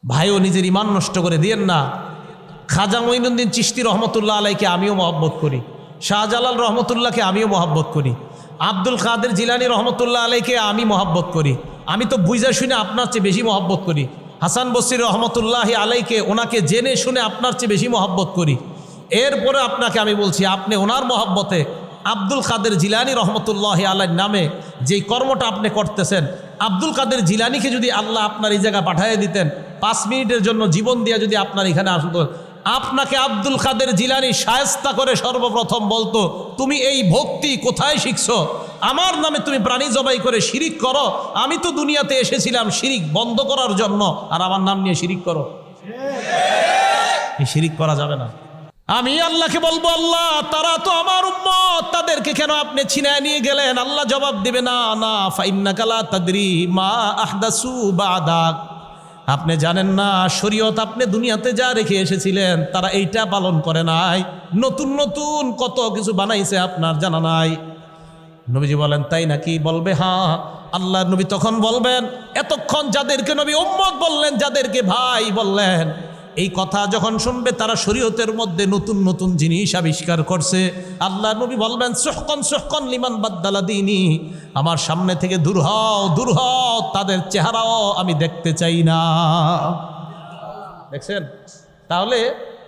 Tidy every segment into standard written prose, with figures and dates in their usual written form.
ভাইও নিজের ইমান নষ্ট করে দিয়েন না। খাজা মঈনুদ্দিন চিশতি রহমতুল্লাহ আলাইকে আমিও মহব্বত করি, শাহজালাল রহমতুল্লাহকে আমিও মহব্বত করি, আব্দুল কাদের জিলানী রহমতুল্লাহ আলাইকে আমি মহব্বত করি। আমি তো বুঝা শুনে আপনার চেয়ে বেশি মহব্বত করি। হাসান বসরি রহমতুল্লাহ আলাইকে, ওনাকে জেনে শুনে আপনার চেয়ে বেশি মহব্বত করি। এরপরে আপনাকে আমি বলছি, আপনি ওনার মহব্বতে আব্দুল কাদের জিলানী রহমতুল্লাহ আলাইর নামে যেই কর্মটা আপনি করতেছেন, আব্দুল কাদের জিলানীকে যদি আল্লাহ আপনার এই জায়গায় পাঠিয়ে দিতেন, 5 মিনিটের জন্য জীবন দিয়ে যদি আপনার এখানে আসতো, আপনাকে আব্দুল কাদের জিলানী শায়েস্তা করে সর্বপ্রথম বলতো, তুমি এই ভক্তি কোথায় শিখছো? আমার নামে তুমি প্রাণী জবাই করে শিরিক করো। আমি তো দুনিয়াতে এসেছিলাম শিরিক বন্ধ করার জন্য, আর আমার নাম নিয়ে শিরিক করো। এই শিরিক করা যাবে না। আমি আল্লাহকে বলবো, আল্লাহ তারা তো আমার উম্মত, তাদেরকে কেন আপনি ছিনায় নিয়ে গেলেন? আল্লাহ জবাব দিবে, না না, ফাইন্নাকা লা তাদরি মা আহদাসু বাদাক। আপনি জানেন না, শরীয়ত আপনি দুনিয়াতে যা রেখে এসেছিলেন তারা এইটা পালন করে নাই, নতুন নতুন কত কিছু বানাইছে আপনার জানা নাই। নবীজি বলেন, তাই নাকি? বলবে হ্যাঁ। আল্লাহ নবী তখন বলবেন, এতক্ষণ যাদেরকে নবী উম্মত বললেন, যাদেরকে ভাই বললেন, এই কথা যখন শুনবে তারা শরীয়তের মধ্যে নতুন নতুন জিনিস আবিষ্কার করছে। আল্লাহ নবী বলবেন, সুহকন সুহকন লিমান বাদ্দালা দীনি, আমার সামনে থেকে দূর হও, দূর হও, তাদের চেহারাও আমি দেখতে চাই না। দেখছেন? তাহলে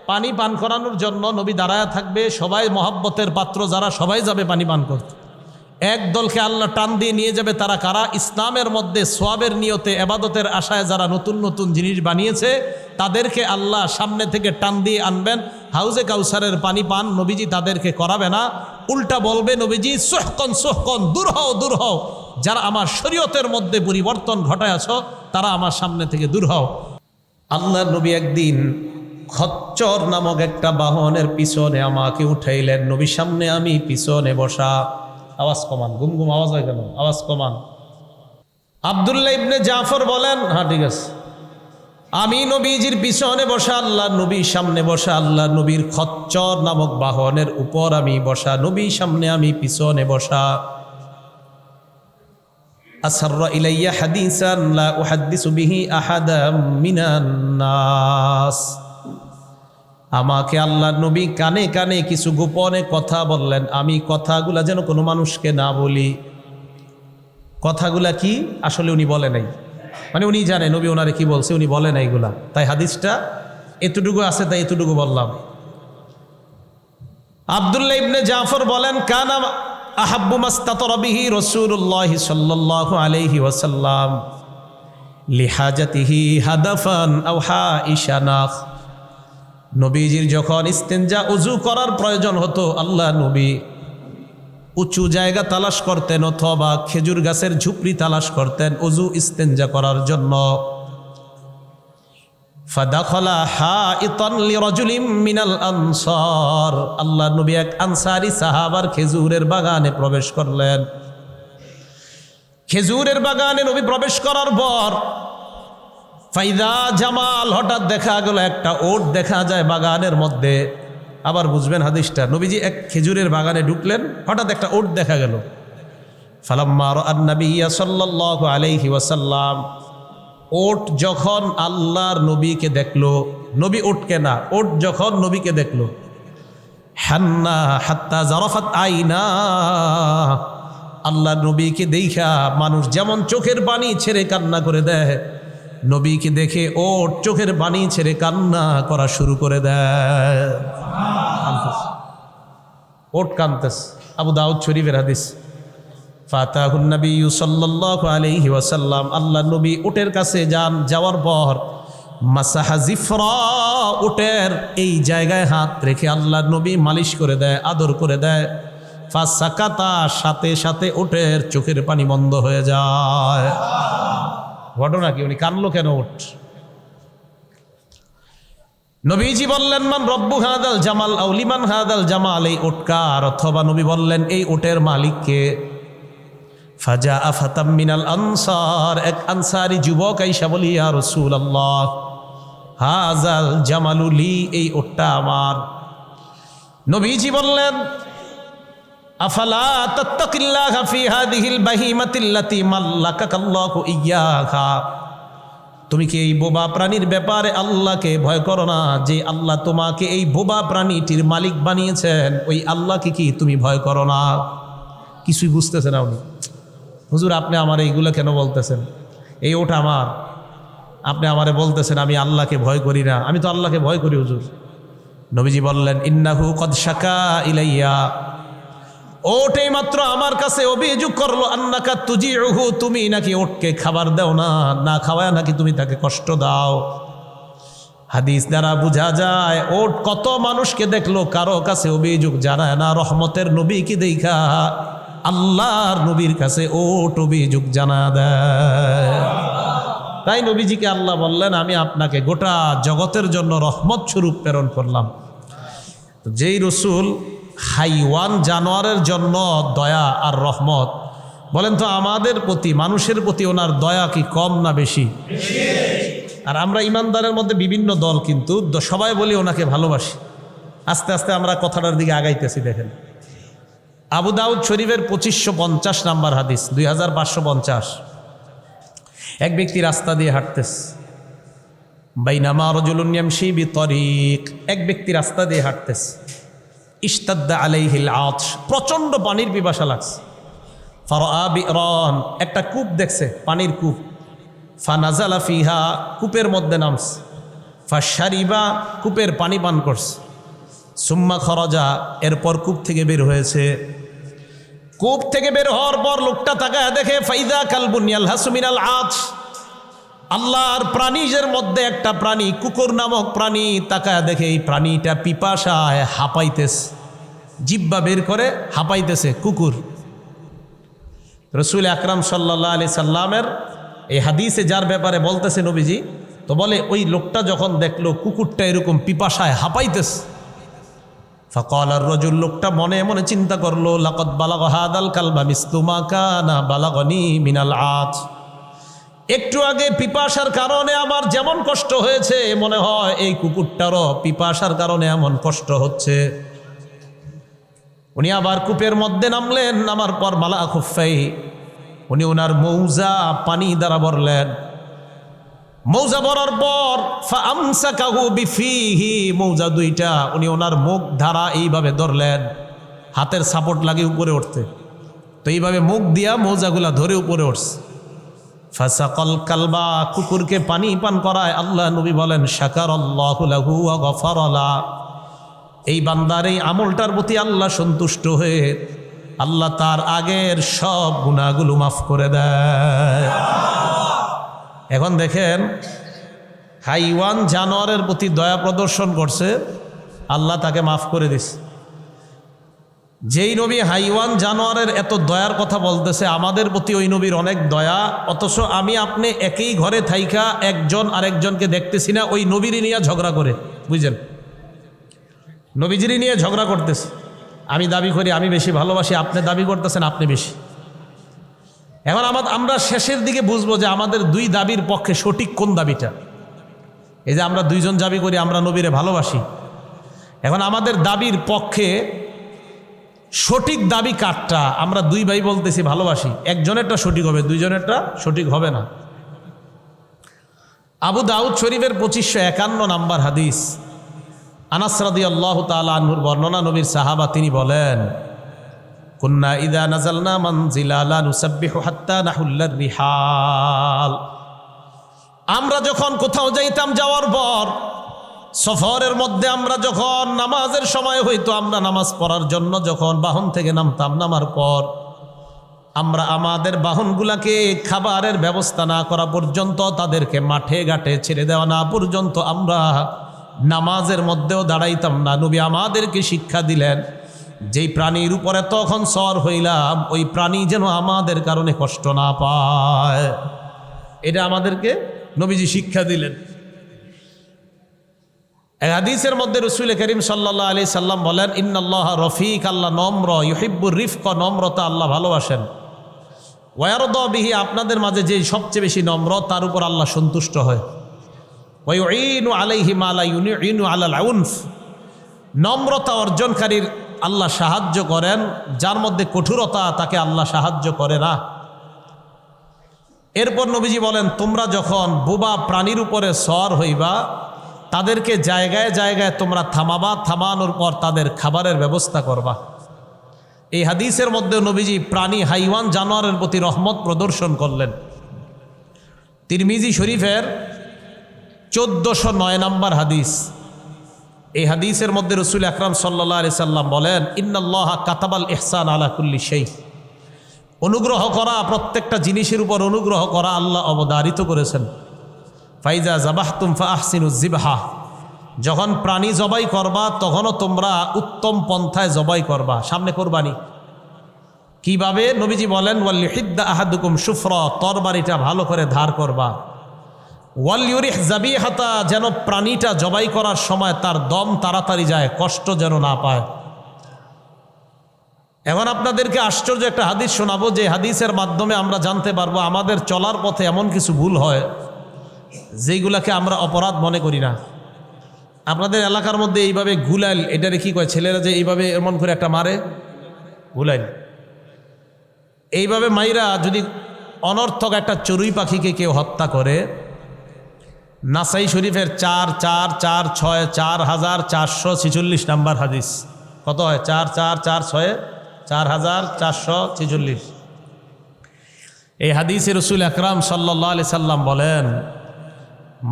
পানি পান করানোর জন্য নবী দাঁড়ায় থাকবে, সবাই মহব্বতের পাত্র যারা, সবাই যাবে পানি পান করতে। এক দলকে আল্লাহ টান দিয়ে নিয়ে যাবে, তারা কারা? ইসলামের মধ্যে সোয়াবের নিয়তে এবাদতের আশায় যারা নতুন নতুন জিনিস বানিয়েছে, তাদেরকে আল্লাহ সামনে থেকে টান দিয়ে আনবেন। হাউজে কাউসারের পানি পান নবীজি তাদেরকে করাবে না, উল্টা বলবে নবীজি, সুহকন সুহকন, দূর হও, দূর হও, যারা আমার শরীয়তের মধ্যে পরিবর্তন ঘটায় আছো তারা আমার সামনে থেকে দূর হও। আল্লাহ নবী একদিন খচ্চর নামক একটা বাহনের পিছনে আমাকে উঠাইলেন। নবীর সামনে আমি পিছনে বসা। আওয়াজ কমান, গুম গুম আওয়াজ হয় কেন? আওয়াজ কমান। আব্দুল্লাহ ইবনে জাফর বলেন, হ্যাঁ ঠিক আছে। আমি নবীজির পিছনে বসা, আল্লাহ নবীর সামনে বসা, আল্লাহ নবীর খচ্চর নামক বাহনের উপর আমি বসা, নবীর সামনে আমি পিছনে বসা। আসররা ইলাইয়া হাদিসান লা উহাদ্দিসু বিহি আহাদাম মিনান নাস। আমাকে আল্লাহ নবী কানে কানে কিছু গোপনে কথা বললেন, আমি কথাগুলা যেন কোনো মানুষকে না বলি। কথাগুলা কি আসলে উনি বলে নাই, মানে উনি জানে নবী ওনারে কি বলছে, উনি বলে নাই এগুলা, তাই হাদিসটা এতটুকু আছে, তাই এতটুকু বললাম। আব্দুল্লাহ ইবনে জাফর বলেন, কানা আহাব্বু মাস্তাতরা বিহি রাসূলুল্লাহ সাল্লাল্লাহু আলাইহি ওয়াসাল্লাম লিহাজাতিহি হাদাফান আও হাইশানাখ। নবীজির যখন ইস্তেঞ্জা উযু করার প্রয়োজন হতো, আল্লাহ নবী উঁচু জায়গা তালাশ করতেন অথবা খেজুর গাছের ঝুপড়ি তালাশ করতেন উযু ইস্তেঞ্জা করার জন্য। ফাদাখালা হাইতান লিরাজুলিম মিনাল আনসার। আল্লাহ নবী এক আনসারী সাহাবার খেজুরের বাগানে প্রবেশ করলেন। খেজুরের বাগানে নবী প্রবেশ করার পর ফাইদা জামাল, হঠাৎ দেখা গেল একটা ওট দেখা যায় বাগানের মধ্যে। আবার বুঝবেন হাদিসটা, নবীজি এক খেজুরের বাগানে ঢুকলেন, হঠাৎ একটা ওট দেখা গেল। ফালাম্মা রাআন নাবিয়্যা সাল্লাল্লাহু আলাইহি ওয়াসাল্লাম, ওট যখন আল্লাহর নবীকে দেখলো, নবী ওটকে না, ওট যখন নবীকে দেখলো, হান্না হাত্তা জারাফাত আইনা। আল্লাহর নবীকে দেখা মানুষ যেমন চোখের পানি ছেড়ে কান্না করে দেয়, নবীকে দেখে ওট চোখের পানি ছেড়ে কান্না করা শুরু করে দেয়। ওট কানতেস, আবু দাউদ শরীফের হাদিস। ফাতাহুন নবী সাল্লাল্লাহু আলাইহি ওয়াসাল্লাম, আল্লাহ নবী উটের কাছে যান, যাওয়ার পর মাসাহা জিফরা, উটের এই জায়গায় হাত রেখে আল্লাহ নবী মালিশ করে দেয়, আদর করে দেয়। ফাসাকাতা, সাথে সাথে উটের চোখের পানি বন্ধ হয়ে যায়। ঘটনা কি? উনি কানলো কেন? উট। নবীজি বললেন, মান রব্বু হাদাল জামাল আও লিমান হাদাল জামাল, এই উটকার, অথবা নবী বললেন এই উটের মালিককে। ফাজা আফাতাম মিনাল আনসার, এক আনসারি যুবক আইসা বলি, ইয়া রাসূলুল্লাহ হাযাল জামালু লি, এই উটটা আমার। নবীজি বললেন, আফালা তাত্তাকিল্লাহা ফি হাযিহিল বাহিমাতিল্লাতী মাল্লাকাকাল্লাহু ইয়্যাহা, তুমি কি এই বোবা প্রাণীর ব্যাপারে আল্লাহকে ভয় করো না? যে আল্লাহ তোমাকে এই বোবা প্রাণীটির মালিক বানিয়েছেন, ওই আল্লাহকে কি তুমি ভয় করো না? কিছুই বুঝতেছে না উনি। হুজুর আপনি আমার এইগুলো কেন বলতেছেন? এই ওটা আমার, আপনি আমারে বলতেছেন আমি আল্লাহকে ভয় করি না। আমি তো আল্লাহকে ভয় করি হুজুর। নবীজি বললেন, ইন্নাহু কদ শাকা ইলাইয়া, ওটাই মাত্র আমার কাছে অভিযোগ করলো, আন্নাকা তুজিউহু, তুমি নাকি ওটকে খাবার দাও না, না খাওয়ায় নাকি তুমি তাকে কষ্ট দাও। হাদিস দ্বারা বোঝা যায় ওট কত মানুষকে দেখলো, কারো কাছে অভিযোগ জানায় না। রহমতের নবী কি দেখা আল্লাহর নবীর কাছে ওট অভিযোগ জানা দেয়। তাই নবীজিকে আল্লাহ বললেন, আমি আপনাকে গোটা জগতের জন্য রহমত স্বরূপ প্রেরণ করলাম। যেই রসুল হাইওয়ান জানোয়ারের জন্য দয়া আর রহমত, বলেন তো আমাদের প্রতি, মানুষের প্রতি ওনার দয়া কি কম না বেশি? আর আমরা ইমানদারের মধ্যে বিভিন্ন দল, কিন্তু সবাই বলি ওনাকে ভালোবাসি। আস্তে আস্তে আমরা কথাটার দিকে আগাইতেছি। দেখেন আবু দাউদ শরীফের 2550 নাম্বার হাদিস, 2550। এক ব্যক্তি রাস্তা দিয়ে হাঁটতেছে, বাইনামা রাজুলুন ইয়ামশি বিতরিক, এক ব্যক্তি রাস্তা দিয়ে হাঁটতেছে, ইশতাদ্দা আলাইহিল আতশ, প্রচণ্ড পানির পিপাসা লাগছে। ফারাআ বিরান, একটা কূপ দেখছে, পানির কূপ। ফানাজালা ফিহা, কূপের মধ্যে নামছে। ফাশারিবা, কূপের পানি পান করছে। সুম্মা খরাজা, এরপর কূপ থেকে বের হয়েছে। কূপ থেকে বের হওয়ার পর লোকটা তাকায় দেখে, ফাইদা কালবুন ইয়ালহাসু মিনাল আতশ, আল্লাহর প্রাণীদের মধ্যে একটা প্রাণী, কুকুর নামক প্রাণী। তাকায় দেখে এই প্রাণীটা পিপাসায় হাঁপাইতেছে, জিহ্বা বের করে হাঁপাইতেছে কুকুর। রসুল আকরাম সাল্লাল্লাহু আলাইহি সাল্লামের এই হাদিসে যার ব্যাপারে বলতেছে নবীজি, তো বলে ওই লোকটা যখন দেখলো কুকুরটা এরকম পিপাসায় হাঁপাইতেছে, ফাকাল আর রাজুল, লোকটা মনে মনে চিন্তা করলো, লাকাদ বালাগ হাদাল কালবা মিসলু মা কানা বালাগনি মিনাল আতশ, একটু আগে পিপাসার কারণে আমার যেমন কষ্ট হয়েছে, মনে হয় এই কুকুরটারও পিপাসার কারণে এমন কষ্ট হচ্ছে। উনি আবার কূপের মধ্যে নামলেন, নামার পর মালা খুফাই, উনি ওনার মৌজা পানি দ্বারা ভরলেন। মৌজা ভরার পর ফাআমসাকাহু বিফিহি, মৌজা দুইটা উনি ওনার মুখ ধারা এইভাবে ধরলেন, হাতের সাপোর্ট লাগে উপরে উঠতে, তো এইভাবে মুখ দিয়া মৌজাগুলা ধরে উপরে উঠছে। ফাসাকাল কালবা, কুকুরকে পানি পান করায়। আল্লাহ নবী বলেন, শাকারাল্লাহু লাহু ওয়া গফারা লা, এই বান্দার এই আমলটার প্রতি আল্লাহ সন্তুষ্ট হয়ে আল্লাহ তার আগের সব গুনাহগুলো মাফ করে দেয়। এখন দেখেন, হাইওয়ান জানোয়ারের প্রতি দয়া প্রদর্শন করছে, আল্লাহ তাকে মাফ করে দিছে। যেই নবী হাইওয়ান জানোয়ারের এত দয়ার কথা বলতেছে, আমাদের প্রতি ওই নবীর অনেক দয়া, অথচ আমি আপনি একই ঘরে থাইকা একজন আরেকজনকে দেখতেছি না, ওই নবীরই নিয়ে ঝগড়া করে, বুঝলেন? নবীজিরই নিয়ে ঝগড়া করতেছে। আমি দাবি করি আমি বেশি ভালোবাসি, আপনি দাবি করতেছেন আপনি বেশি। এখন আমরা শেষের দিকে বুঝবো যে আমাদের দুই দাবির পক্ষে সঠিক কোন দাবিটা। এই যে আমরা দুইজন দাবি করি আমরা নবীরে ভালোবাসি, এখন আমাদের দাবির পক্ষে সঠিক দাবি কারটা? আমরা দুই ভাই বলতেছি ভালোবাসি, একজনেরটা সঠিক হবে, দুইজনেরটা সঠিক হবে না। আবু দাউদ শরীফের 2551 নাম্বার হাদিস, আনাস রাদিয়াল্লাহু তাআলা আনহুর বর্ণনা, নবীর সাহাবা তিনি বলেন, কুন্না ইযা নাযালনা মানজিলা লা নুসাব্বিহু হাত্তা নাহুল্লার রিহাল, আমরা যখন কোথাও যাইতাম, যাওয়ার পর সফরের মধ্যে আমরা যখন নামাজের সময় হইতো, আমরা নামাজ পড়ার জন্য যখন বাহন থেকে নামতাম, নামার পর আমরা আমাদের বাহনগুলাকে খাবারের ব্যবস্থা না করা পর্যন্ত, তাদেরকে মাঠে ঘাটে ছেড়ে দেওয়া না পর্যন্ত আমরা নামাজের মধ্যেও দাঁড়াইতাম না। নবী আমাদেরকে শিক্ষা দিলেন, যেই প্রাণীর উপরে তখন সওয়ার হইলাম, ওই প্রাণী যেন আমাদের কারণে কষ্ট না পায়, এটা আমাদেরকে নবীজি শিক্ষা দিলেন। এই হাদিসের মধ্যে রাসূল করিম সাল্লাল্লাহু আলাইহি সাল্লাম বলেন, ইন্নাল্লাহা রফিক, আল্লাহ নম্র, ইউহিব্বুর রিফক, নম্রতা আল্লাহ ভালোবাসেন। ওয়ারদা বিহি, আপনাদের মাঝে যে সবচেয়ে বেশি নম্র তার উপর আল্লাহ সন্তুষ্ট হয়। ওয়ায়ুইনু আলাইহি মা লা ইউইনু আলাল উনফ, নম্রতা অর্জনকারীর আল্লাহ সাহায্য করেন, যার মধ্যে কঠোরতা তাকে আল্লাহ সাহায্য করে না। এরপর নবীজি বলেন, তোমরা যখন বোবা প্রাণীর উপরে সওয়ার হইবা, তাদেরকে জায়গায় জায়গায় তোমরা থামাবা, থামানোর পর তাদের খাবারের ব্যবস্থা করবা। এই হাদিসের মধ্যে নবীজি প্রাণী, হাইওয়ান, জানোয়ারের প্রতি রহমত প্রদর্শন করলেন। তিরমিজি শরীফের 1409 নম্বর হাদিস। এই হাদিসের মধ্যে রসুল আকরাম সাল্লাল্লাহু আলাইহি সাল্লাম বলেন, ইন্নাল্লাহা কাতাবাল ইহসান আলা কুল্লি শাই। অনুগ্রহ করা, প্রত্যেকটা জিনিসের উপর অনুগ্রহ করা আল্লাহ অবধারিত করেছেন। ফাইজা জাবাহতুম ফাহসিনুজ জিবহা, যখন প্রাণী জবাই করবা তখনও তোমরা উত্তম পন্থায় জবাই করবা। সামনে কোরবানি, কিভাবে? নবীজি বলেন, ওয়ালিহিদ্দা আহাদুকুম সুফরা, তরবারিটা ভালো করে ধার করবা। ওয়ালিউরিহ জাবিহাতা, যেন প্রাণীটা জবাই করার সময় তার দম তাড়াতাড়ি যায়, কষ্ট যেন না পায়। এখন আপনাদেরকে আশ্চর্য একটা হাদিস শোনাবো, যে হাদিসের মাধ্যমে আমরা জানতে পারবো আমাদের চলার পথে এমন কিছু ভুল হয় যেগুলাকে আমরা অপরাধ মনে করি না। আপনাদের এলাকার মধ্যে এইভাবে গুলাইল, এটারে কি কয়? ছেলেরা যে এইভাবে এমন করে একটা মারে, গুলাইল। এইভাবে মাইরা যদি অনর্থক একটা চড়ুই পাখিকে কেউ হত্যা করে, নাসাই শরীফের 4446 4446 নাম্বার হাদিস। কত হয়? 4446 4446। এই হাদিসে রসুল আকরাম সাল্লাল্লাহু আলাইহি সাল্লাম বলেন,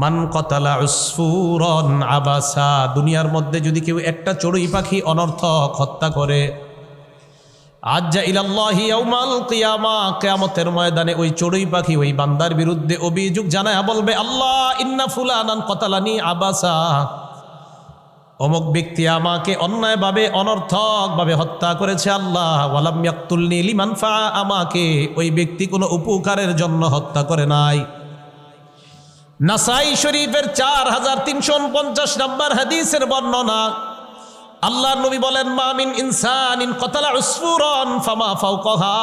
মান কতালা উসফুরন আবাসা, দুনিয়ার মধ্যে যদি কেউ একটা চড়ুই পাখি অনর্থক হত্যা করে, আজ্জা ইলাল্লাহি ইয়াউমাল কিয়ামা, কিয়ামতের ময়দানে ওই চড়ুই পাখি ওই বান্দার বিরুদ্ধে অভিযোগ জানায় বলবে, আল্লাহ ইন্না ফুলানান কতালানি আবাসা, অমুক ব্যক্তি আমাকে অন্যায়ভাবে অনর্থকভাবে হত্যা করেছে আল্লাহ। ওয়ালাম ইয়াকতুলনি লিমানফা, আমাকে ওই ব্যক্তি কোনো উপকারের জন্য হত্যা করে নাই। নাসাই শরীফের 4349 নম্বর হাদিসের বর্ণনা। আল্লাহর নবী বলেন, মা মিন ইনসানিন কতালা উসফুরান ফামা ফাওকাহা,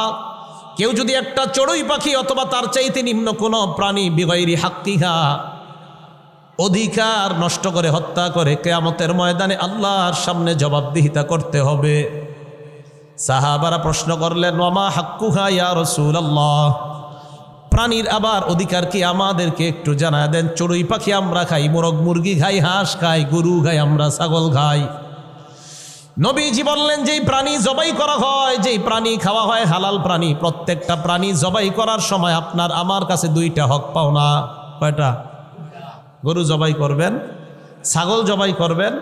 কেউ যদি একটা চড়ুই পাখি অথবা তার চাইতে নিম্ন কোনো প্রাণী বিগাইরি হাক্কিহা, অধিকার নষ্ট করে হত্যা করে, কিয়ামতের ময়দানে আল্লাহর সামনে জবাবদিহিতা করতে হবে। সাহাবারা প্রশ্ন করলেন, ওয়ামা হাক্কুহা ইয়া রাসূলুল্লাহ, প্রাণীর আবার অধিকার কি, আমাদেরকে একটু জানায় দেন। চড়ুই পাখি আমরা খাই, মোরগ মুরগি খাই, হাঁস খাই, গরু খাই, আমরা ছাগল খাই। নবীজি বললেন, যেই প্রাণী জবাই করা হয়, যেই প্রাণী খাওয়া হয় হালাল প্রাণী, প্রত্যেকটা প্রাণী জবাই করার সময় আপনার আমার কাছে দুইটা হক পাওনা। কয়টা? গরু জবাই করবেন, ছাগল জবাই করবেন,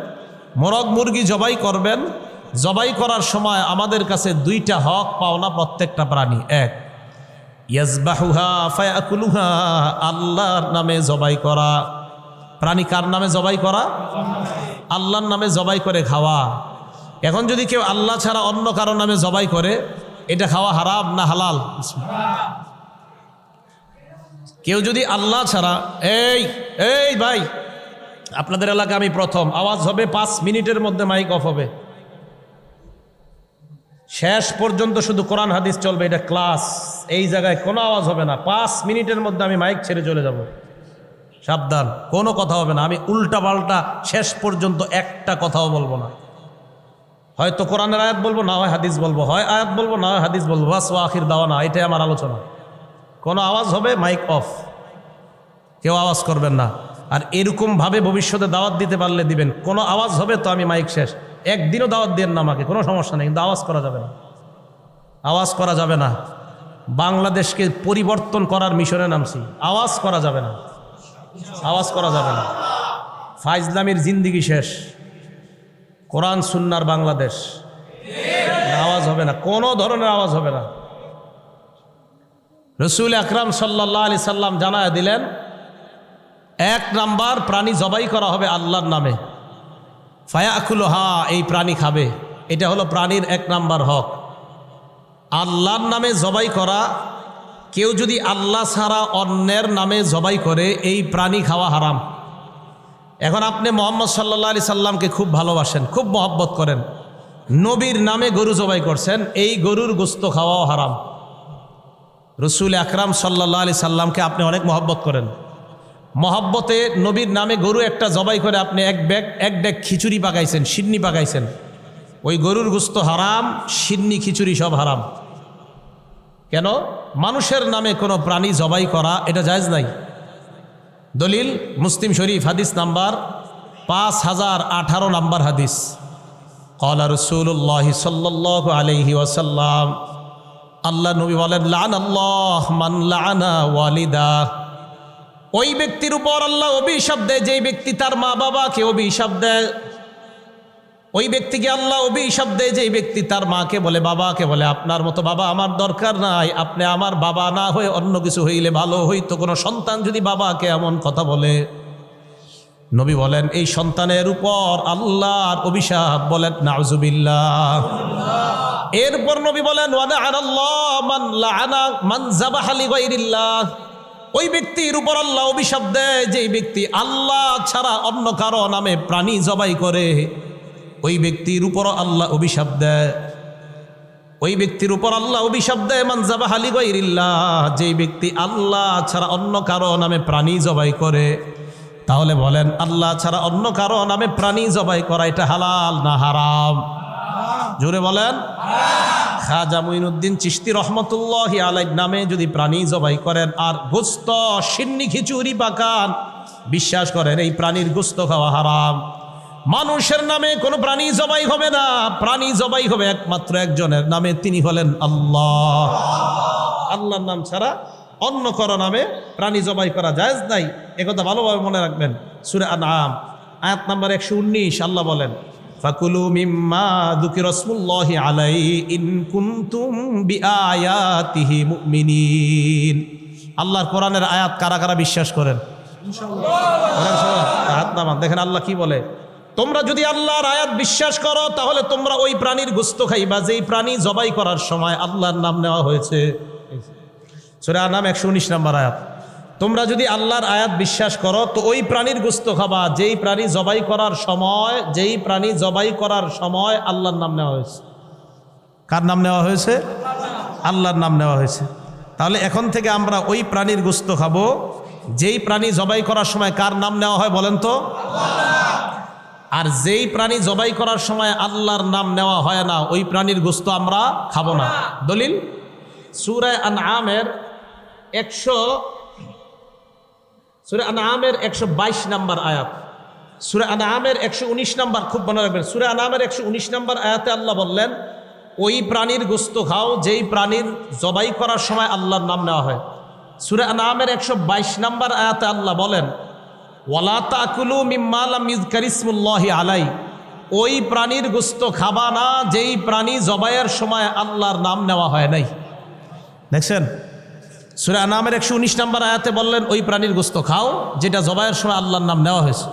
মোরগ মুরগি জবাই করবেন। জবাই করার সময় আমাদের কাছে দুইটা হক পাওনা প্রত্যেকটা প্রাণী। এক, ইয়াজবাহুহা ফায়াকুলুহা, আল্লাহর নামে জবাই করা। প্রাণী কার নামে জবাই করা? আল্লাহর নামে জবাই করে খাওয়া। এখন যদি কেউ আল্লাহ ছাড়া অন্য কারো নামে জবাই করে, এটা খাওয়া হারাম না হালাল? কেউ যদি আল্লাহ ছাড়া, এই ভাই, আপনাদের এলাকা আমি প্রথম, আওয়াজ হবে 5 মিনিটের মধ্যে মাইক অফ হবে, শেষ পর্যন্ত শুধু কোরআন হাদিস চলবে। এটা ক্লাস, এই জায়গায় কোনো আওয়াজ হবে না। 5 মিনিটের মধ্যে আমি মাইক ছেড়ে চলে যাব। সাবধান, কোনো কথা হবে না। আমি উল্টা পাল্টা শেষ পর্যন্ত একটা কথাও বলবো না। হয়তো কোরআনের আয়াত বলবো, না হয় হাদিস বলবো, হয় আয়াত বলবো, না হয় হাদিস বলবো, বাস ওয়া আখির দাওয়ানা। এটাই আমার আলোচনা। কোনো আওয়াজ হবে, মাইক অফ, কেউ আওয়াজ করবেন না। আর এরকমভাবে ভবিষ্যতে দাওয়াত দিতে পারলে দিবেন। কোনো আওয়াজ হবে তো আমি মাইক শেষ। একদিনও দাওয়াত দেন না আমাকে, কোনো সমস্যা নেই, কিন্তু আওয়াজ করা যাবে না। আওয়াজ করা যাবে না। বাংলাদেশকে পরিবর্তন করার মিশনে নামছি, আওয়াজ করা যাবে না, আওয়াজ করা যাবে না। ফাইজলামির জিন্দিগি শেষ, কোরআন সুন্নার বাংলাদেশ। আওয়াজ হবে না, কোনো ধরনের আওয়াজ হবে না। রসুল আকরাম সাল্লাল্লাহু আলাইহি সাল্লাম জানায় দিলেন, 1 নাম্বার প্রাণী জবাই করা হবে আল্লাহর নামে। ফায়াকুলুহা, এই প্রাণী খাবে। এটা হলো প্রাণীর 1 নাম্বার হক, আল্লাহর নামে জবাই করা। কেউ যদি আল্লাহ ছাড়া অন্যের নামে জবাই করে, এই প্রাণী খাওয়া হারাম। এখন আপনি মুহাম্মদ সাল্লাল্লাহু আলাইহি সাল্লামকে খুব ভালোবাসেন, খুব মহব্বত করেন, নবীর নামে গরু জবাই করছেন, এই গরুর গোস্ত খাওয়াও হারাম। রসুল আকরাম সাল্লাল্লাহু আলাইহি সাল্লামকে আপনি অনেক মহব্বত করেন, মহব্বতে নবীর নামে গরু একটা জবাই করে আপনি এক ডেক খিচুড়ি পাকাইছেন, সিন্নি পাকাইছেন, ওই গরুর গোস্ত হারাম, সিন্নি খিচুড়ি সব হারাম। কেন? মানুষের নামে কোনো প্রাণী জবাই করা এটা জায়েজ নাই। দলিল মুসলিম শরীফ হাদিস নাম্বার 5018 নাম্বার হাদিস। ক্বালা রাসূলুল্লাহ সাল্লাল্লাহু আলাইহি ওয়াসাল্লাম, আল্লাহ নবী বলেন, লাআনাল্লাহ মান লাআনা ওয়ালিদা। ওই ব্যক্তির উপর আল্লাহ অভিশাপ দেয় যেই ব্যক্তি তার মা বাবাকে অভিশাপ দেয়। ওই ব্যক্তিকে আল্লাহ অভিশাপ দেয় যেই ব্যক্তি তার মাকে বলে, বাবাকে বলে, আপনার মতো বাবা আমার দরকার নাই, আপনি আমার বাবা না হয়ে অন্য কিছু হইলে ভালো হইতো। কোনো সন্তান যদি বাবাকে এমন কথা বলে, নবী বলেন এই সন্তানের উপর আল্লাহর অভিশাপ, বলেন নাউজুবিল্লাহ। এরপর নবী বলেন, ওয়ালাআনাল্লাহ মান লাআনা মান যাবাহা লিগাইরিল্লাহ। ওই ব্যক্তির উপর আল্লাহ অভিশাপ দেয় যেই ব্যক্তি আল্লাহ ছাড়া অন্য কারো নামে প্রাণী জবাই করে। ওই ব্যক্তির উপর আল্লাহ অভিশাপ দেয়, ওই ব্যক্তির উপর আল্লাহ অভিশাপ দেয় মান যাবাহা লিগাইরিল্লাহ, যেই ব্যক্তি আল্লাহ ছাড়া অন্য কারো নামে প্রাণী জবাই করে। তাহলে বলেন আল্লাহ ছাড়া অন্য কারো নামে প্রাণী জবাই করা এটা হালাল না হারাম? জোরে বলেন। খাজা মুঈনুদ্দিন চিশতি রহমতুল্লাহি আলাইহি নামে যদি প্রাণী জবাই করেন আর গোস্ত সিন্নি খিচুড়ি পাকান, বিশ্বাস করেন এই প্রাণীর গোস্ত খাওয়া হারাম। মানুষের নামে কোনো প্রাণী জবাই হবে না, প্রাণী জবাই হবে একমাত্র একজনের নামে, তিনি হলেন আল্লাহ। আল্লাহর নাম ছাড়া অন্য কারো নামে প্রাণী জবাই করা জায়েজ নাই, একথা ভালোভাবে মনে রাখবেন। সূরা আনআম আয়াত নাম্বার 119 আল্লাহ বলেন, ফাকুলু মিম্মা যুকিরা রাসূলুল্লাহি আলাইহি ইন কুনতুম বিআয়াতিহি মুমিনিন। আল্লাহর কোরআনের আয়াত কারা কারা বিশ্বাস করেন? ইনশাআল্লাহ হাত নামান। দেখেন আল্লাহ কি বলে, তোমরা যদি আল্লাহর আয়াত বিশ্বাস করো তাহলে তোমরা ওই প্রাণীর গোশত খাইবা যেই প্রাণী জবাই করার সময় আল্লাহর নাম নেওয়া হয়েছে। সূরা আনআম 119 নম্বর আয়াত। তোমরা যদি আল্লাহর আয়াত বিশ্বাস করো তো ওই প্রাণীর গোশত খাবা যেই প্রাণী জবাই করার সময়, যেই প্রাণী জবাই করার সময় আল্লাহর নাম নেওয়া হয়েছে। কার নাম নেওয়া হয়েছে? আল্লাহর নাম নেওয়া হয়েছে। তাহলে এখন থেকে আমরা ওই প্রাণীর গোশত খাবো যেই প্রাণী জবাই করার সময় কার নাম নেওয়া হয় বলেন তো? আর যেই প্রাণী জবাই করার সময় আল্লাহর নাম নেওয়া হয় না ওই প্রাণীর গোশত আমরা খাবো না। দলিল সূরা আনআমের 122 নম্বর আয়াত, সূরা আনআমের 119 নম্বর, খুব মনে রাখবেন, সূরা আনআমের 119 নম্বর আয়াতে আল্লাহ বললেন ওই প্রাণীর গোশত খাও যেই প্রাণীর জবাই করার সময় আল্লাহর নাম নেওয়া হয়। সূরা আনআমের 122 নম্বর আয়াতে আল্লাহ বলেন, ওয়ালা তাকুলু মিম্মা লাম ইযকার ইসমুল্লাহি আলাই। ওই প্রাণীর গোশত খাবা না যেই প্রাণী জবাইয়ের সময় আল্লাহর নাম নেওয়া হয় নাই। দেখছেন সূরা আনআমের 119 নম্বর আয়াতে বললেন ওই প্রাণীর গোশত খাও যেটা জবাইয়ের সময় আল্লাহর নাম নেওয়া হয়েছে।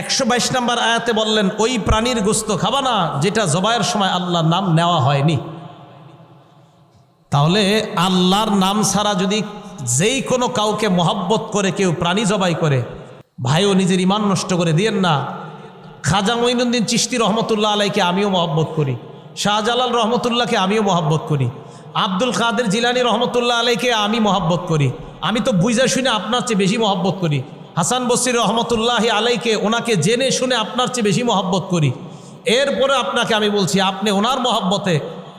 122 নম্বর আয়াতে বললেন ওই প্রাণীর গোশত খাবা না যেটা জবাইয়ের সময় আল্লাহর নাম নেওয়া হয়নি। তাহলে আল্লাহর নাম ছাড়া যদি যেই কোনো কাউকে মহব্বত করে কেউ প্রাণী জবাই করে, ভাইও নিজের ঈমান নষ্ট করে দিয়েন না। খাজা মুঈনুদ্দিন চিশতি রহমতুল্লাহ আলাইকে আমিও মহব্বত করি, শাহজালাল রহমতুল্লাহকে আমিও মহব্বত করি, আব্দুল কাদের জিলানী রহমতুল্লাহ আলাইকে আমি মহব্বত করি। আমি তো বুঝা শুনে আপনার চেয়ে বেশি মহব্বত করি। হাসান বসরি রহমতুল্লাহ আলাইকে ওনাকে জেনে শুনে আপনার চেয়ে বেশি মহব্বত করি। এরপরে আপনাকে আমি বলছি আপনি ওনার মহব্বতে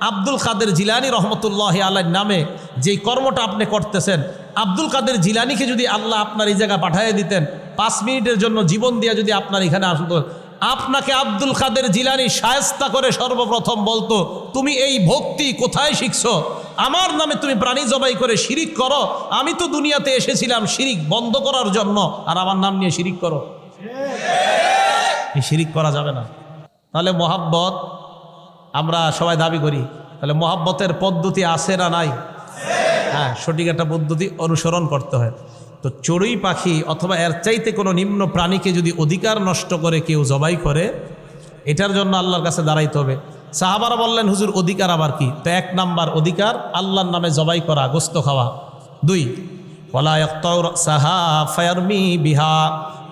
আব্দুল কাদের জিলানী রহমতুল্লাহ আলাইর নামে যেই কর্মটা আপনি করতেছেন, আব্দুল কাদের জিলানীকে যদি আল্লাহ আপনার এই জায়গায় পাঠিয়ে দিতেন 5 মিনিটের জন্য জীবন দিয়ে যদি আপনার এখানে আসতো, আপনাকে আব্দুল কাদের জিলানী শায়েস্তা করে সর্বপ্রথম বলতো তুমি এই ভক্তি কোথায় শিখছো? আমার নামে তুমি প্রাণী জবাই করে শিরিক করো। আমি তো দুনিয়াতে এসেছিলাম শিরিক বন্ধ করার জন্য, আর আমার নাম নিয়ে শিরিক করো। এই শিরিক করা যাবে না। তাহলে মহাব্বত আমরা সবাই দাবি করি, তাহলে মহাব্বতের পদ্ধতি আছে না নাই? হ্যাঁ, সঠিক একটা পদ্ধতি অনুসরণ করতে হয়। তো চড়ুই পাখি অথবা এর চাইতে কোনো নিম্ন প্রাণীকে যদি অধিকার নষ্ট করে কেউ জবাই করে, এটার জন্য আল্লাহর কাছে দাঁড়াইতে হবে। সাহাবারা বললেন হুজুর অধিকার আবার কি? তো 1 নাম্বার অধিকার আল্লাহর নামে জবাই করা, গোশত খাওয়া। 2 ওয়ালা ইয়াকতাউ রাসাহা ফায়ারমি বিহা।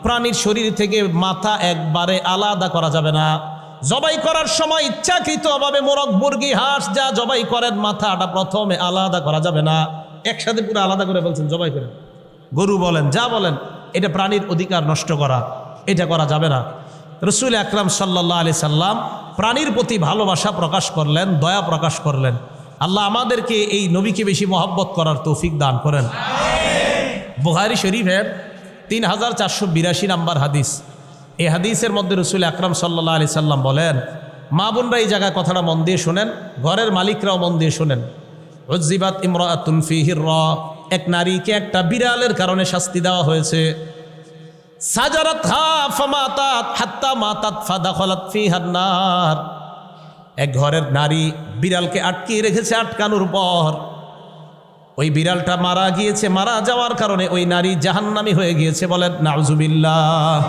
প্রাণীর শরীর থেকে মাথা একবারে আলাদা করা যাবে না। জবাই করার সময় ইচ্ছাকৃতভাবে মোরগ মুরগি হাঁস যা জবাই করেন মাথাটা প্রথমে আলাদা করা যাবে না, একসাথে পুরো আলাদা করে বলছেন জবাই করেন। গরু বলেন যা বলেন, এটা প্রাণীর অধিকার নষ্ট করা, এটা করা যাবে না। রাসূল আকরাম সাল্লাল্লাহু আলাইহি সাল্লাম প্রাণীর প্রতি ভালোবাসা প্রকাশ করলেন, দয়া প্রকাশ করলেন। আল্লাহ আমাদেরকে এই নবীকে বেশি মহব্বত করার তৌফিক দান করেন। বুখারী শরীফের 3482 নাম্বার হাদিস। এই হাদিসের মধ্যে রাসূল আকরাম সাল্লাল্লাহু আলাইহি সাল্লাম বলেন, মা বোনরা এই জায়গায় কথাটা মন দিয়ে শোনেন, ঘরের মালিকরাও মন দিয়ে শোনেন। উযিবাত ইমরাআতুন ফিহি রা, এক নারীকে একটা বিড়ালের কারণে শাস্তি দেওয়া হয়েছে। সাজারাতহা ফামাতাত হাত্তা মাতাত ফাদাখালাত ফিহা নার, এক ঘরের নারী বিড়ালকে আটকিয়ে রেখেছে, আটকানোর পর ওই বিড়ালটা মারা গিয়েছে। মারা যাওয়ার কারণে ওই নারী জাহান্নামী হয়ে গিয়েছে। বলেন নাউজুবিল্লাহ।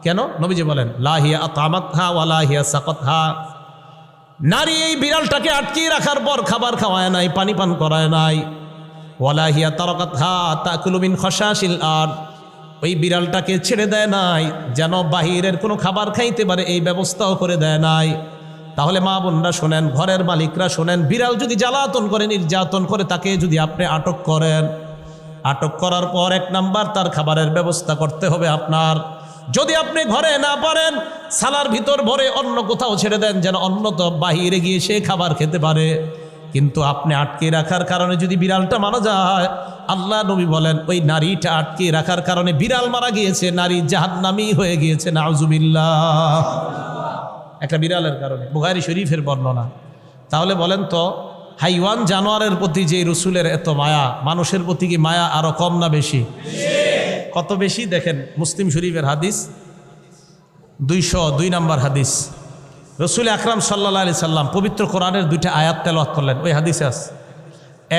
কেন? নবীজি বলেন লা হিয়া আতামাতহা ওয়ালা হিয়া সাকাতহা, নারী এই বিড়ালটাকে আটকিয়ে রাখার পর খাবার খাওয়ায় নাই, পানি পান করায় নাই। ওয়ালা হিয়া তারাকাতহা তাকুলু মিন খাশাশিল আরদ, ওই বিড়ালটাকে ছেড়ে দেয় নাই যেন বাহিরের কোনো খাবার খাইতে পারে, এই ব্যবস্থাও করে দেয় নাই। তাহলে মা বোনরা শোনেন, ঘরের মালিকরা শোনেন, বিড়াল যদি জ্বালাতন করে, নির্যাতন করে, তাকে যদি আপনি আটক করেন, আটক করার পর 1 নাম্বার তার খাবারের ব্যবস্থা করতে হবে আপনার। যদি আপনি ঘরে না পারেন, সালার ভিতর ভরে অন্য কোথাও ছেড়ে দেন যেন অন্য তো বাহিরে গিয়ে সে খাবার খেতে পারে। কিন্তু আপনি আটকে রাখার কারণে যদি বিড়ালটা মারা যায়, আল্লাহ নবী বলেন ওই নারীটা আটকে রাখার কারণে বিড়াল মারা গিয়েছে, নারী জাহান্নামী হয়ে গিয়েছে। নাউজুবিল্লাহ। একটা বিড়ালের কারণে, বুখারী শরীফের বর্ণনা। তাহলে বলেন তো, হাইওয়ান জানোয়ারের প্রতি যে রসুলের এত মায়া, মানুষের প্রতি কি মায়া আরো কম না বেশি? কত বেশি দেখেন, মুসলিম শরীফের হাদিস 202 নাম্বার হাদিস। রসুল আকরাম সাল্লাল্লাহু আলাইহি সাল্লাম পবিত্র কোরআনের 2টা আয়াত তেলাওয়াত করলেন। ওই হাদিসে আছে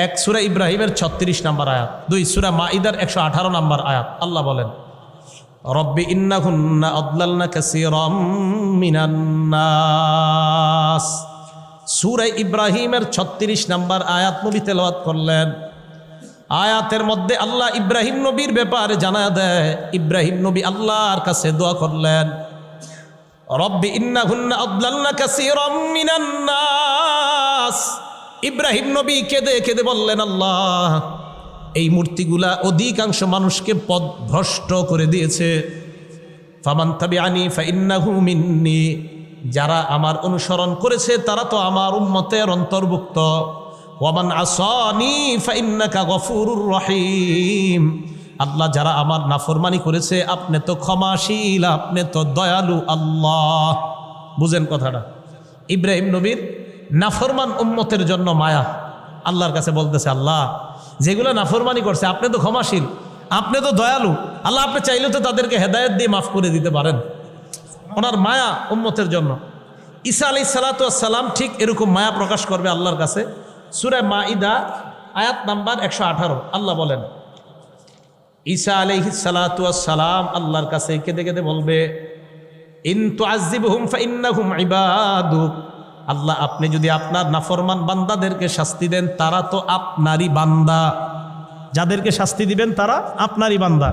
1 সূরা ইব্রাহিমের 36 নাম্বার আয়াত, 2 সূরা মাইদার 118 নাম্বার আয়াত। আল্লাহ বলেন রব্বি ইন্নাকুন্না আদলালনা কাসীরাম মিনান নাস। সূরা ইব্রাহিমের 36 নাম্বার আয়াত নবী তেলাওয়াত করলেন। আয়াতের মধ্যে আল্লাহ ইব্রাহিম নবীর ব্যাপারে জানায়া দেয়। ইব্রাহিম নবী আল্লাহর কাছে দোয়া করলেন, রব্বি ইন্নাকুন্না আদলালনা কাসীরাম মিনান নাস। ইব্রাহিম নবী কেঁদে কেঁদে বললেন, আল্লাহ এই মূর্তিগুলা অধিকাংশ মানুষকে পথভ্রষ্ট করে দিয়েছে। ফামান তাবিআনি ফাইন্নাহু মিন্নি, যারা আমার অনুসরণ করেছে তারা তো আমার উম্মতের অন্তর্ভুক্ত। ওয়ামান আসানি ফাইন্নাকা গফুরুর রহিম, আল্লাহ যারা আমার নাফরমানি করেছে আপনি তো ক্ষমাশীল, আপনি তো দয়ালু আল্লাহ। বুঝেন কথাটা? ইব্রাহিম নবীর নাফরমান উম্মতের জন্য মায়া। আল্লাহর কাছে বলতেছে, আল্লাহ যেগুলো নাফরমানি করছে আপনি তো ক্ষমাশীল, আপনি তো দয়ালু আল্লাহ, আপনি চাইলে তো তাদেরকে হেদায়েত দিয়ে মাফ করে দিতে পারেন। ওনার মায়া উম্মতের জন্য। ঈসা আলাইহিস সালাতু ওয়াস সালাম ঠিক এরকম মায়া প্রকাশ করবে আল্লাহর কাছে। সূরা মাইদা আয়াত নাম্বার 118 আল্লাহ বলেন, ঈসা আলাইহিস সালাতু ওয়াস সালাম আল্লাহর কাছে কেঁদে কেঁদে বলবে, ইন তুআযিবহুম ফাইন্নাহুম ইবাদুক, আল্লাহ আপনি যদি আপনার নাফরমান বান্দাদেরকে শাস্তি দেন তারা তো আপনারই বান্দা, যাদেরকে শাস্তি দিবেন তারা আপনারই বান্দা।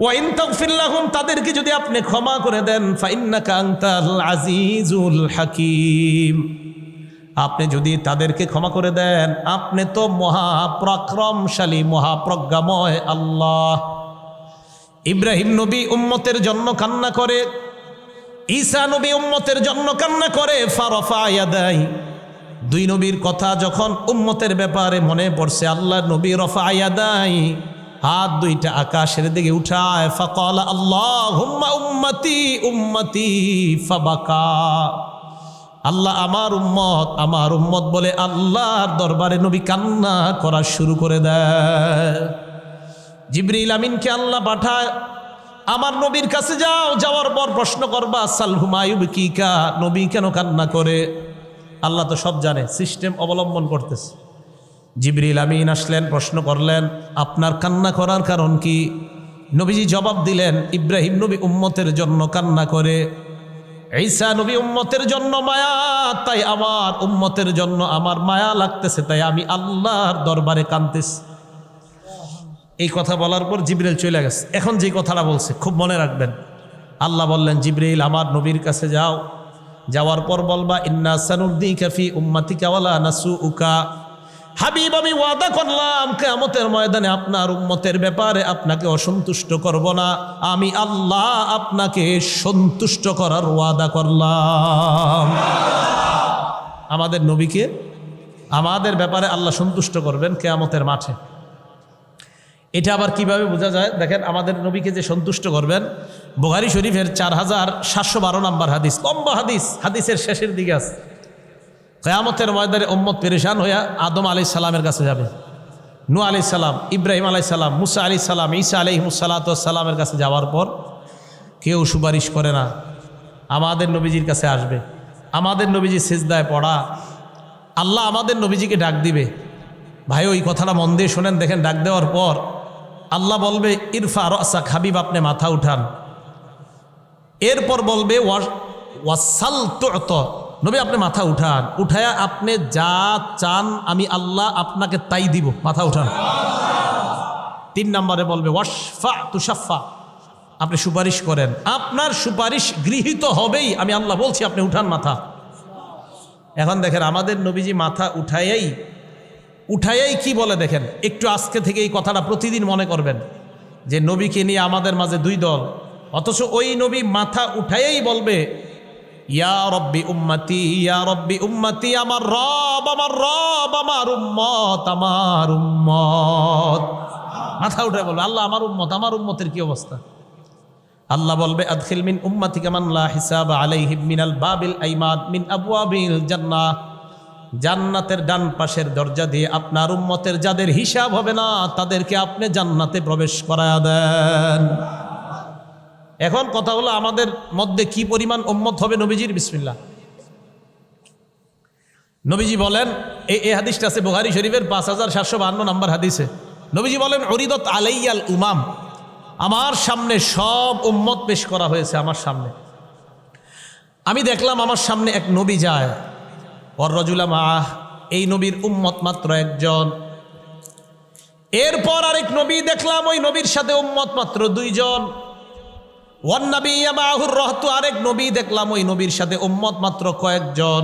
ওয়া ইন তাগফির লাহুম, তাদেরকে যদি আপনি ক্ষমা করে দেন, ফাইন্নাকা আনতাল আজিজুল হাকীম, আপনি যদি তাদেরকে ক্ষমা করে দেন আপনি তো মহাপরাক্রমশালী, মহাপ্রজ্ঞাময় আল্লাহ। ইব্রাহিম নবী উম্মতের জন্য কান্না করে, ঈসা নবী উম্মতের জন্য কান্না করে। ফারফা ইয়াদাই, 2 নবীর কথা যখন উম্মতের ব্যাপারে মনে পড়ছে, আল্লাহ নবী রফা ইয়াদাই, হাত 2টা আকাশের দিকে উঠায়। ফাকালা আল্লাহুম্মা উম্মতি উম্মতি ফাবাকা, আল্লাহ আমার উম্মত বলে আল্লাহর দরবারে নবী কান্না করা শুরু করে দেয়। জিবরিল আমিনকে আল্লাহ পাঠায়, আমার নবীর কাছে যাও, যাওয়ার পর প্রশ্ন করবা সালহুমা ইউবকিকা, নবী কেন কান্না করে? আল্লাহ তো সব জানে, সিস্টেম অবলম্বন করতেছে। জিবরিল আমিন আসলেন, প্রশ্ন করলেন আপনার কান্না করার কারণ কি? নবীজি জবাব দিলেন, ইব্রাহিম নবী উম্মতের জন্য কান্না করে, ঈসা নবী উম্মতের জন্য মায়া, তাই আমার উম্মতের জন্য আমার মায়া লাগতেছে, তাই আমি আল্লাহর দরবারে কাঁদতেছি। এই কথা বলার পর জিবরিল চলে গেছে। এখন যে কথাটা বলছে খুব মনে রাখবেন। আল্লাহ বললেন, জিবরিল আমার নবীর কাছে যাও, যাওয়ার পর বলবা ইন্না সানুরদিকা ফি উম্মাতিকা ওয়ালা নাসুউকা, হাবিব আমি ওয়াদা করলাম কিয়ামতের ময়দানে আপনার উম্মতের ব্যাপারে আপনাকে অসন্তুষ্ট করব না, আমি আল্লাহ আপনাকে সন্তুষ্ট করার ওয়াদা করলাম। আমাদের নবীকে আমাদের ব্যাপারে আল্লাহ সন্তুষ্ট করবেন কিয়ামতের মাঠে। এটা আবার কিভাবে বোঝা যায় দেখেন, আমাদের নবীকে যে সন্তুষ্ট করবেন, বুখারী শরীফের 4712 নম্বর হাদিস, লম্বা হাদিস, হাদিসের শেষের দিকে আছে, কিয়ামতের ময়দানে উম্মত পেরেশান হইয়া আদম আলাইহিস সালামের কাছে যাবে, নূহ আলাইহিস সালাম, ইব্রাহিম আলাইহিস সালাম, মুসা আলাইহিস সালাম, ঈসা আলাইহিসসালামের কাছে যাওয়ার পর কেউ সুপারিশ করে না, আমাদের নবীজির কাছে আসবে। আমাদের নবীজি সিজদায় পড়া, আল্লাহ আমাদের নবীজিকে ডাক দিবে। ভাই ওই কথাটা মন দিয়ে শোনেন, দেখেন ডাক দেওয়ার পর আল্লাহ বলবে ইরফা রাসাক, হাবিব আপনি মাথা উঠান। এরপর বলবে ওয়াসাল তুত, নবী আপনি মাথা উঠান, উঠায়া আপনি যা চান আমি আল্লাহ আপনাকে তাই দিব, মাথা উঠান। 3 নম্বরে বলবে ওয়াশফা তুশাফা, আপনি সুপারিশ করেন, আপনার সুপারিশ গৃহীত হবেই, আমি আল্লাহ বলছি আপনি উঠান মাথা। এখন দেখেন আমাদের নবীজি মাথা উঠাইয়াই কি বলে দেখেন, একটু আজকে থেকে এই কথাটা প্রতিদিন মনে করবেন যে নবীকে নিয়ে আমাদের মাঝে 2 দল, অথচ ওই নবী মাথা উঠাইয়াই বলবে ইয়া রব্বি উম্মতি, ইয়া রব্বি উম্মতি, আমার রব আমার রব, আমার উম্মত আমার উম্মত। মাথা উঠে বলবে আল্লাহ আমার উম্মত, আমার উম্মতের কি অবস্থা? আল্লাহ বলবে আদখিল মিন উম্মাতিকা মান লা হিসাবা আলাইহিম মিনাল বাবিল আইমান মিন আবওয়াবিল জান্নাহ, জান্নাতের ডান পাশের দরজা দিয়ে আপনার উম্মতের যাদের হিসাব হবে না তাদেরকে আপনি জান্নাতে প্রবেশ করায়া দেন। এখন কথা হলো আমাদের মধ্যে কি পরিমাণ উম্মত হবে নবীজির? বিসমিল্লাহ। নবীজি বলেন, এই হাদিসটা আছে বুখারী শরীফের 5752 নম্বর হাদিসে, নবীজি বলেন উরিদত আলাইয়াল উমাম, আমার সামনে সব উম্মত পেশ করা হয়েছে আমার সামনে। আমি দেখলাম আমার সামনে এক নবী যায়, ওর রজুলা মাহ, এই নবীর উম্মত মাত্র একজন। এরপর আরেক নবী দেখলাম, ওই নবীর সাথে উম্মত মাত্র 2 জন। ওয়ান নবী মাহুর রহতু, আরেক নবী দেখলাম, ওই নবীর সাথে উম্মত মাত্র কয়েকজন।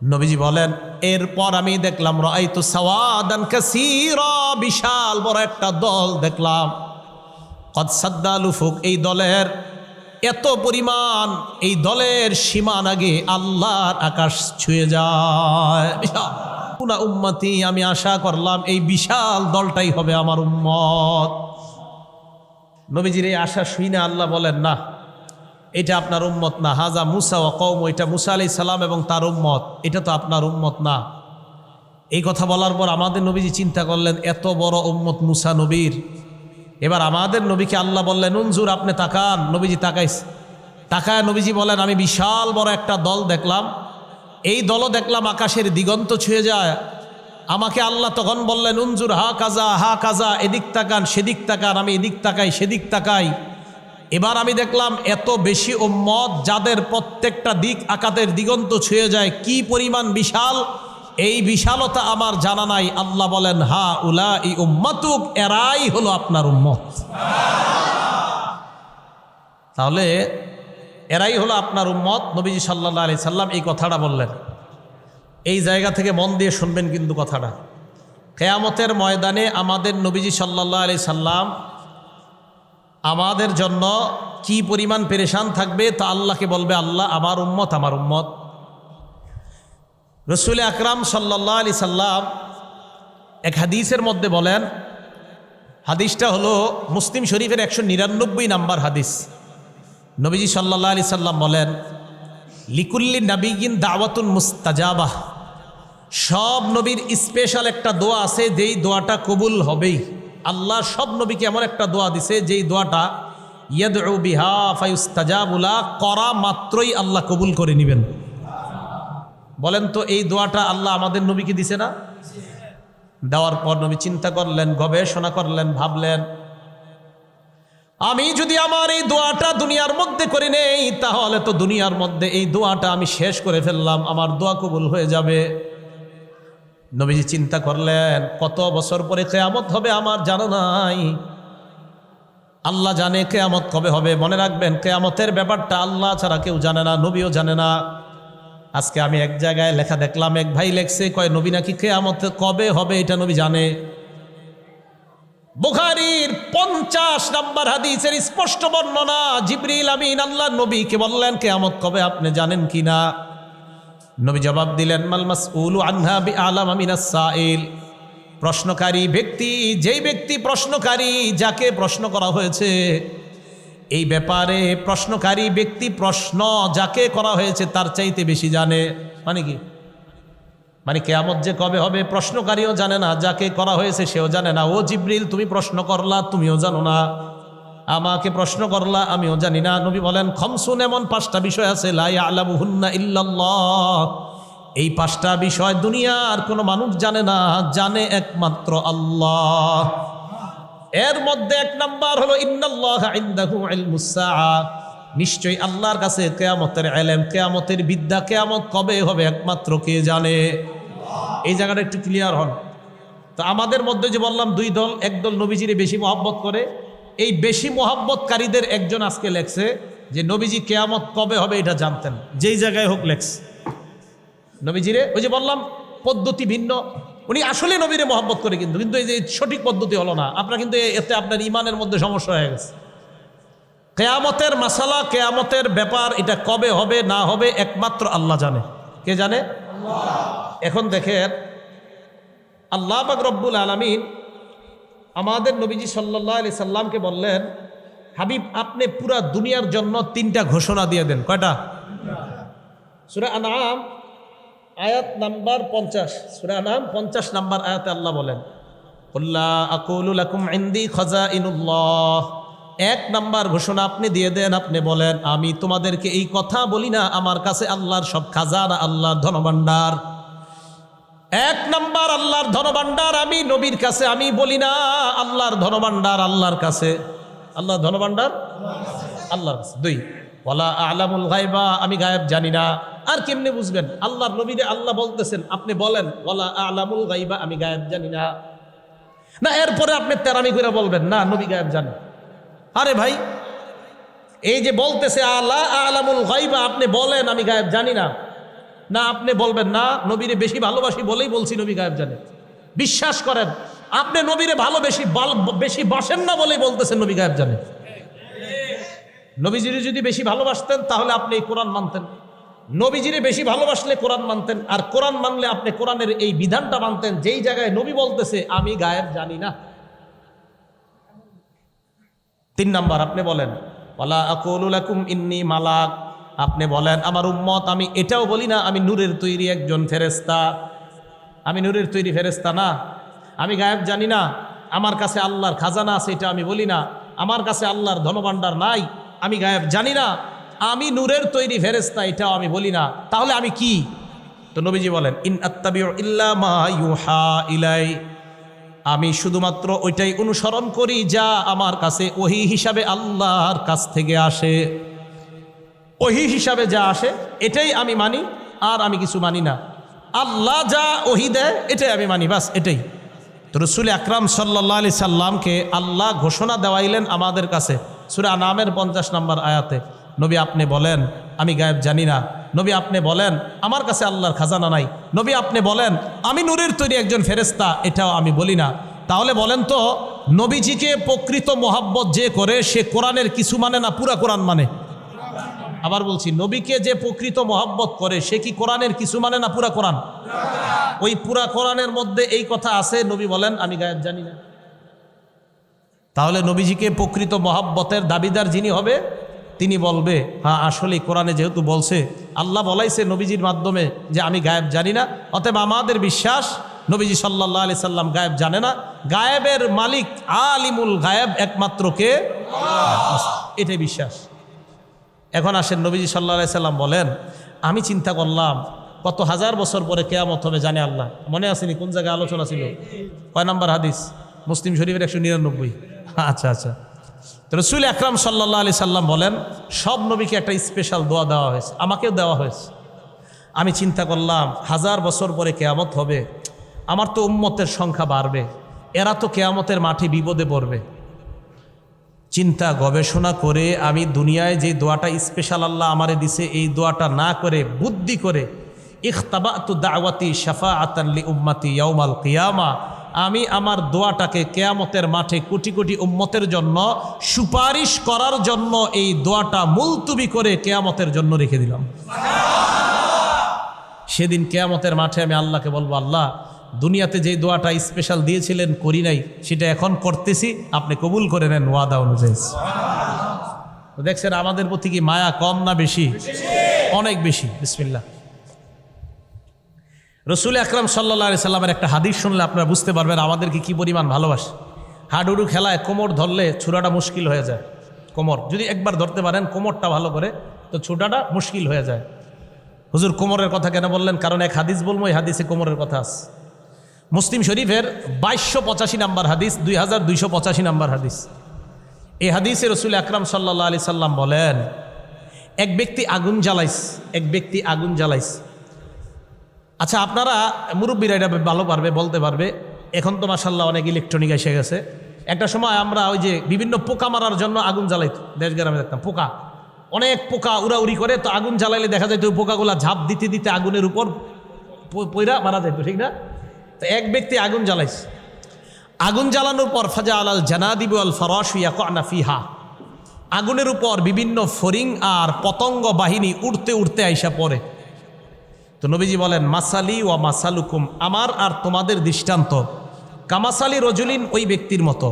নবীজি বলেন এরপর আমি দেখলাম রাআইতু সাওয়াদান কাসীরা, বিশাল বড় একটা দল দেখলাম। কদ সাদ্দাল উফুক, এই দলের এত পরিমাণ, এই দলের সীমান আগে আল্লাহর আকাশ ছুঁয়ে যায়। বিশাল পুনা উম্মতি, আমি আশা করলাম এই বিশাল দলটাই হবে আমার উম্মত। নবীজির এই আশা শুনে আল্লাহ বলেন না, এটা আপনার উম্মত না, হাজা মুসা ওয়া কওম, এটা মুসা আলাইহিস সালাম এবং তার উম্মত, এটা তো আপনার উম্মত না। এই কথা বলার পর আমাদের নবীজি চিন্তা করলেন এত বড় উম্মত মুসা নবীর, এবার আমাদের নবীকে আল্লাহ বললেন উনজুর, আপনি তাকান। নবীজি তাকায় নবীজি বলেন আমি বিশাল বড় একটা দল দেখলাম, এই দলও দেখলাম আকাশের দিগন্ত ছুঁয়ে যায়। আমাকে আল্লাহ তখন বললেন উনজুর হা কাজা, এদিক তাকান সেদিক তাকান। আমি এদিক তাকাই সেদিক তাকাই, এবার আমি দেখলাম এত বেশি উম্মত যাদের প্রত্যেকটা দিক আকাশের দিগন্ত ছুঁয়ে যায়, কি পরিমাণ বিশাল, এই বিশালতা আমার জানা নাই। আল্লাহ বলেন হা উলাই উম্মাতুক, এরাই হলো আপনার উম্মত। তাহলে এরাই হলো আপনার উম্মত। নবীজি সাল্লাল্লাহু আলাইহি সাল্লাম এই কথাটা বললেন। এই জায়গা থেকে মন দিয়ে শুনবেন কিন্তু কথাটা, কিয়ামতের ময়দানে আমাদের নবীজি সাল্লাল্লাহু আলাইহি সাল্লাম আমাদের জন্য কি পরিমাণ পেরেশান থাকবে তা আল্লাহকে বলবে আল্লাহ আমার উম্মত আমার উম্মত। রসুল আকরাম সাল্লাল্লাহু আলাইহি সাল্লাম এক হাদিসের মধ্যে বলেন, হাদিসটা হলো মুসলিম শরীফের 199 নম্বর হাদিস। নবীজি সাল্লাল্লাহু আলাইহি সাল্লাম বলেন লিকুল্লি নাবিয়িন দাওয়াতুন মুস্তাজাবাহ, সব নবীর স্পেশাল একটা দোয়া আছে যেই দোয়াটা কবুল হবেই। আল্লাহ সব নবীকে এমন একটা দোয়া দিছে যেই দোয়াটা ইয়াদউ বিহা ফায়ুস্তাজাবু লা, করা মাত্রই আল্লাহ কবুল করে নেবেন। বলেন তো এই দোয়াটা আল্লাহ আমাদের নবীকে দিছে না? দেওয়ার পর নবী চিন্তা করলেন, গবেষণা করলেন, ভাবলেন আমি যদি আমার এই দোয়াটা দুনিয়ার মধ্যে করে নেই তাহলে তো দুনিয়ার মধ্যে এই দোয়াটা আমি শেষ করে ফেললাম, আমার দোয়া কবুল হয়ে যাবে। নবীজি চিন্তা করলেন কত বছর পরে কিয়ামত হবে আমার জানা নাই, আল্লাহ জানে কিয়ামত কবে হবে। মনে রাখবেন কিয়ামতের ব্যাপারটা আল্লাহ ছাড়া কেউ জানে না, নবীও জানে না। আজকে আমি এক জায়গায় লেখা দেখলাম, এক ভাই লেখছে কয় নবী নাকি কিয়ামত কবে হবে এটা নবী জানে। বুখারীর 50 নম্বর হাদিসের স্পষ্ট বর্ণনা, জিবরিল আমিন আল্লাহ নবীকে বললেন কিয়ামত কবে আপনি জানেন কিনা? নবী জবাব দিলেন, মাল মাসউলু আনহা বিআলামা মিনাস সাইল। প্রশ্নকারী ব্যক্তি, যেই ব্যক্তি প্রশ্নকারী, যাকে প্রশ্ন করা হয়েছে এই ব্যাপারে, প্রশ্নকারী ব্যক্তি প্রশ্ন যাকে করা হয়েছে তার চাইতে বেশি জানে। মানে কি? মানে কিয়ামত যে কবে হবে প্রশ্নকারীও জানে না, যাকে করা হয়েছে সেও জানে না। ও জিবরিল, তুমি প্রশ্ন করলা, তুমিও জানো না। আমাকে প্রশ্ন করলা, আমিও জানি না। নবী বলেন, খমসুন, এমন 5টা বিষয় আছে, লা ইয়ালামুহুন্না ইল্লাল্লাহ, এই 5টা বিষয় দুনিয়ার কোনো মানুষ জানে না, জানে একমাত্র আল্লাহ। এর মধ্যে 1 নাম্বার হলো ইন্নাল্লাহা ইনদাহু ইলমুস সাআ, নিশ্চয়ই আল্লাহর কাছে কিয়ামতের ইলম, কিয়ামতের বিদ্যা, কিয়ামত কবে হবে একমাত্র কে জানে। এই জায়গাটা একটু ক্লিয়ার হন। তো আমাদের মধ্যে যে বললাম 2 দল, এক দল নবীজিরে বেশি মহব্বত করে, এই বেশি মহব্বতকারীদের একজন আজকে লেখছে যে নবীজি কিয়ামত কবে হবে এটা জানতেন, যেই জায়গায় হোক লেখছে নবীজিরে। ওই যে বললাম পদ্ধতি ভিন্ন, উনি আসলে নবীরে মহব্বত করে, কিন্তু এই যে সঠিক পদ্ধতি হলো না। আপনার কিন্তু এতে আপনার ইমানের মধ্যে সমস্যা হয়ে গেছে। কিয়ামতের মাসালা, কিয়ামতের ব্যাপার, এটা কবে হবে না হবে একমাত্র আল্লাহ জানে। কে জানে? এখন দেখেন, আল্লাহ পাক রব্বুল আলামিন আমাদের নবীজি সাল্লাল্লাহু আলাইহি সাল্লামকে বললেন, হাবিব আপনি পুরা দুনিয়ার জন্য 3টা ঘোষণা দিয়ে দেন। কয়টা? সূরা আনআম আয়াত নাম্বার 50, সূরা আনআম 50 নাম্বার আয়াতে আল্লাহ বলেন, কুল্লা আকুলু লাকুম ইনদি খাজাইনুল্লাহ। 1 নাম্বার ঘোষণা আপনি দিয়ে দেন, আপনি বলেন, আমি তোমাদেরকে এই কথা বলি না আমার কাছে আল্লাহর সব খাজানা, আল্লাহর ধনভাণ্ডার। 1 নাম্বার আল্লাহর ধনভাণ্ডার আমি নবীর কাছে আমি বলি না, আল্লাহর ধনভাণ্ডার আল্লাহর কাছে। আল্লাহর ধনভাণ্ডার আল্লাহর কাছে। 2, ওয়ালা আ'লামুল গায়বা, আমি গায়েব জানি না। আর কেমনে বুঝবেন? আল্লাহর নবীরে আল্লাহ বলতেছেন, আপনি বলেন ওয়ালা আ'লামুল গায়বা, আমি গায়েব জানি না। না এরপরে আপনি তেরামি করে বলবেন না নবী গায়েব জানেন। আরে ভাই, এই যে বলতেছে আলা আ'লামুল গায়বা, আপনি বলেন আমি গায়েব জানি না। না আপনি বলবেন না নবীরে বেশি ভালোবাসি বলেই বলছি নবী গায়েব জানে। বিশ্বাস করেন, আপনি নবীরে বেশি বাসেন না বলেই বলতেছেন নবী গায়েব জানে। নবীজিরে যদি বেশি ভালোবাসতেন তাহলে আপনি এই কোরআন মানতেন। নবীজিরে বেশি ভালোবাসলে কোরআন মানতেন, আর কোরআন মানলে আপনি কোরআনের এই বিধানটা মানতেন, যেই জায়গায় নবী বলতেছে আমি গায়েব জানি না। 3 নাম্বার আপনি বলেন ওয়ালা আকুলু লাকুম ইন্নী মালাক, আপনি বলেন আমার উম্মত আমি এটাও বলি না আমি নূরের তৈরি একজন ফেরেশতা। আমি নূরের তৈরি ফেরেশতা না। আমি গায়েব জানি না। আমার কাছে আল্লাহর খাজানা আছে এটা আমি বলি না। আমার কাছে আল্লাহর ধনভাণ্ডার নাই, আমি গায়েব জানি না। আমি নূরের তৈরি ফেরেশতা এটাও আমি বলি না। তাহলে আমি কি? তো নবীজি বলেন, ইন আত্তাবিউ ইল্লা মা ইউহা ইলাই, আমি শুধুমাত্র ওইটাই অনুসরণ করি যা আমার কাছে ওহী হিসাবে আল্লাহর কাছ থেকে আসে। ওহী হিসাবে যা আসে এটাই আমি মানি, আর আমি কিছু মানি না। আল্লাহ যা ওহী দেয় এটাই আমি মানি, বাস এটাই। তো রাসূল আকরাম সাল্লাল্লাহু আলাইহি সাল্লামকে আল্লাহ ঘোষণা দেওয়াইলেন আমাদের কাছে সূরা আনামের 50 নম্বর আয়াতে, নবী আপনি বলেন আমি গায়েব জানি না। নবী আপনি বলেন আমার কাছে আল্লাহর খাজানা নাই। নবী আপনি বলেন আমি নূরের তৈরি একজন ফেরেশতা, এটাও আমি বলি না। তাহলে বলেন তো, নবীজিকে প্রকৃত মোহাব্বত যে করে সে কোরআনের কিছু মানে না পুরা কোরআন মানে? আবার বলছি, নবীকে যে প্রকৃত মোহাব্বত করে সে কি কোরআনের কিছু মানে না পুরা কোরআন? ওই পুরা কোরআনের মধ্যে এই কথা আছে, নবী বলেন আমি গায়েব জানি না। তাহলে নবীজিকে প্রকৃত মোহাব্বতের দাবিদার যিনি হবে তিনি বলবে হ্যাঁ আসলে কোরআনে যেহেতু বলছে, আল্লাহ বলাইছে নবীজির মাধ্যমে যে আমি গায়েব জানি না, অতএব আমাদের বিশ্বাস নবীজি সাল্লাল্লাহু আলাইহি সাল্লাম গায়েব জানে না। গায়েবের মালিক আলিমুল গায়েব একমাত্র কে? এটাই বিশ্বাস। এখন আসেন, নবীজি সাল্লাল্লাহু আলাইহি সাল্লাম বলেন আমি চিন্তা করলাম কত হাজার বছর পরে কিয়ামত হবে জানে আল্লাহ। মনে আসেনি কোন জায়গায় আলোচনা ছিল? কয় নম্বর হাদিস? মুসলিম শরীফের 199। আচ্ছা আচ্ছা। তো রাসূল আকরাম সাল্লাল্লাহু আলাইহি সাল্লাম বলেন সব নবীকে একটা স্পেশাল দোয়া দেওয়া হয়েছে, আমাকেও দেওয়া হয়েছে। আমি চিন্তা করলাম 1000 বছর পরে কিয়ামত হবে, আমার তো উম্মতের সংখ্যা বাড়বে, এরা তো কিয়ামতের মাঠে বিপদে পড়বে। চিন্তা গবেষণা করে আমি দুনিয়ায় যে দোয়াটা স্পেশাল আল্লাহ আমারে দিছে এই দোয়াটা না করে বুদ্ধি করে ইখতাবাতু দাওয়াতি শাফাআতান লি উম্মতি ইয়াউমাল কিয়ামা, আমি আমার দোয়াটাকে কিয়ামতের মাঠে কোটি কোটি উম্মতের জন্য সুপারিশ করার জন্য এই দোয়াটা মুলতুবি করে কিয়ামতের জন্য রেখে দিলাম। সেদিন কিয়ামতের মাঠে আমি আল্লাহকে বলবো, আল্লাহ দুনিয়াতে যে দোয়াটা স্পেশাল দিয়েছিলেন করি নাই, সেটা এখন করতেছি, আপনি কবুল করে নেন ওয়াদা অনুযায়ী। দেখছেন আমাদের প্রতি কি মায়া কম না বেশি? অনেক বেশি। বিসমিল্লাহ। রসুল আকরাম সাল্লাল্লাহু আলাইহি সাল্লামের একটা হাদিস শুনলে আপনারা বুঝতে পারবেন আমাদেরকে কি পরিমাণ ভালোবাসে। হাডুডু খেলায় কোমর ধরলে ছুরাটা মুশকিল হয়ে যায়। কোমর যদি একবার ধরতে পারেন কোমরটা ভালো করে, তো ছুটাটা মুশকিল হয়ে যায়। হুজুর কোমরের কথা কেন বললেন? কারণ এক হাদিস বলবো, এই হাদিসে কোমরের কথা আছে। মুসলিম শরীফের 2285 নাম্বার হাদিস, 2285 নাম্বার হাদিস। এই হাদিসে রসুল আকরাম সাল্লাল্লাহু আলাইহি সাল্লাম বলেন, এক ব্যক্তি আগুন জ্বালাইস, এক ব্যক্তি আগুন জ্বালাইস। আচ্ছা, আপনারা মুরব্বীরা এটা ভালো পারবে, বলতে পারবে। এখন তো মাশাআল্লাহ অনেক ইলেকট্রনিক এসে গেছে। একটা সময় আমরা ওই যে বিভিন্ন পোকা মারার জন্য আগুন জ্বালাইতো, দেশ গ্রামে দেখতাম পোকা, অনেক পোকা উড়াউড়ি করে, তো আগুন জ্বালাইলে দেখা যায় তো পোকাগুলা ঝাঁপ দিতে দিতে আগুনের উপর পইরা মারা যাইতো, ঠিক না? তো এক ব্যক্তি আগুন জ্বালাইছে। আগুন জ্বালানোর পর ফাজা আলাল জানাদিবু আল ফারাশু ইয়াকানা ফিহা, আগুনের উপর বিভিন্ন ফরিং আর পতঙ্গ বাহিনী উড়তে উড়তে আইসা পড়ে। তো নবীজি বলেন, মাসালি ওয়া মাসালুকুম, আমার আর তোমাদের দৃষ্টান্ত কামাসালি রজুলিন, ওই ব্যক্তির মতো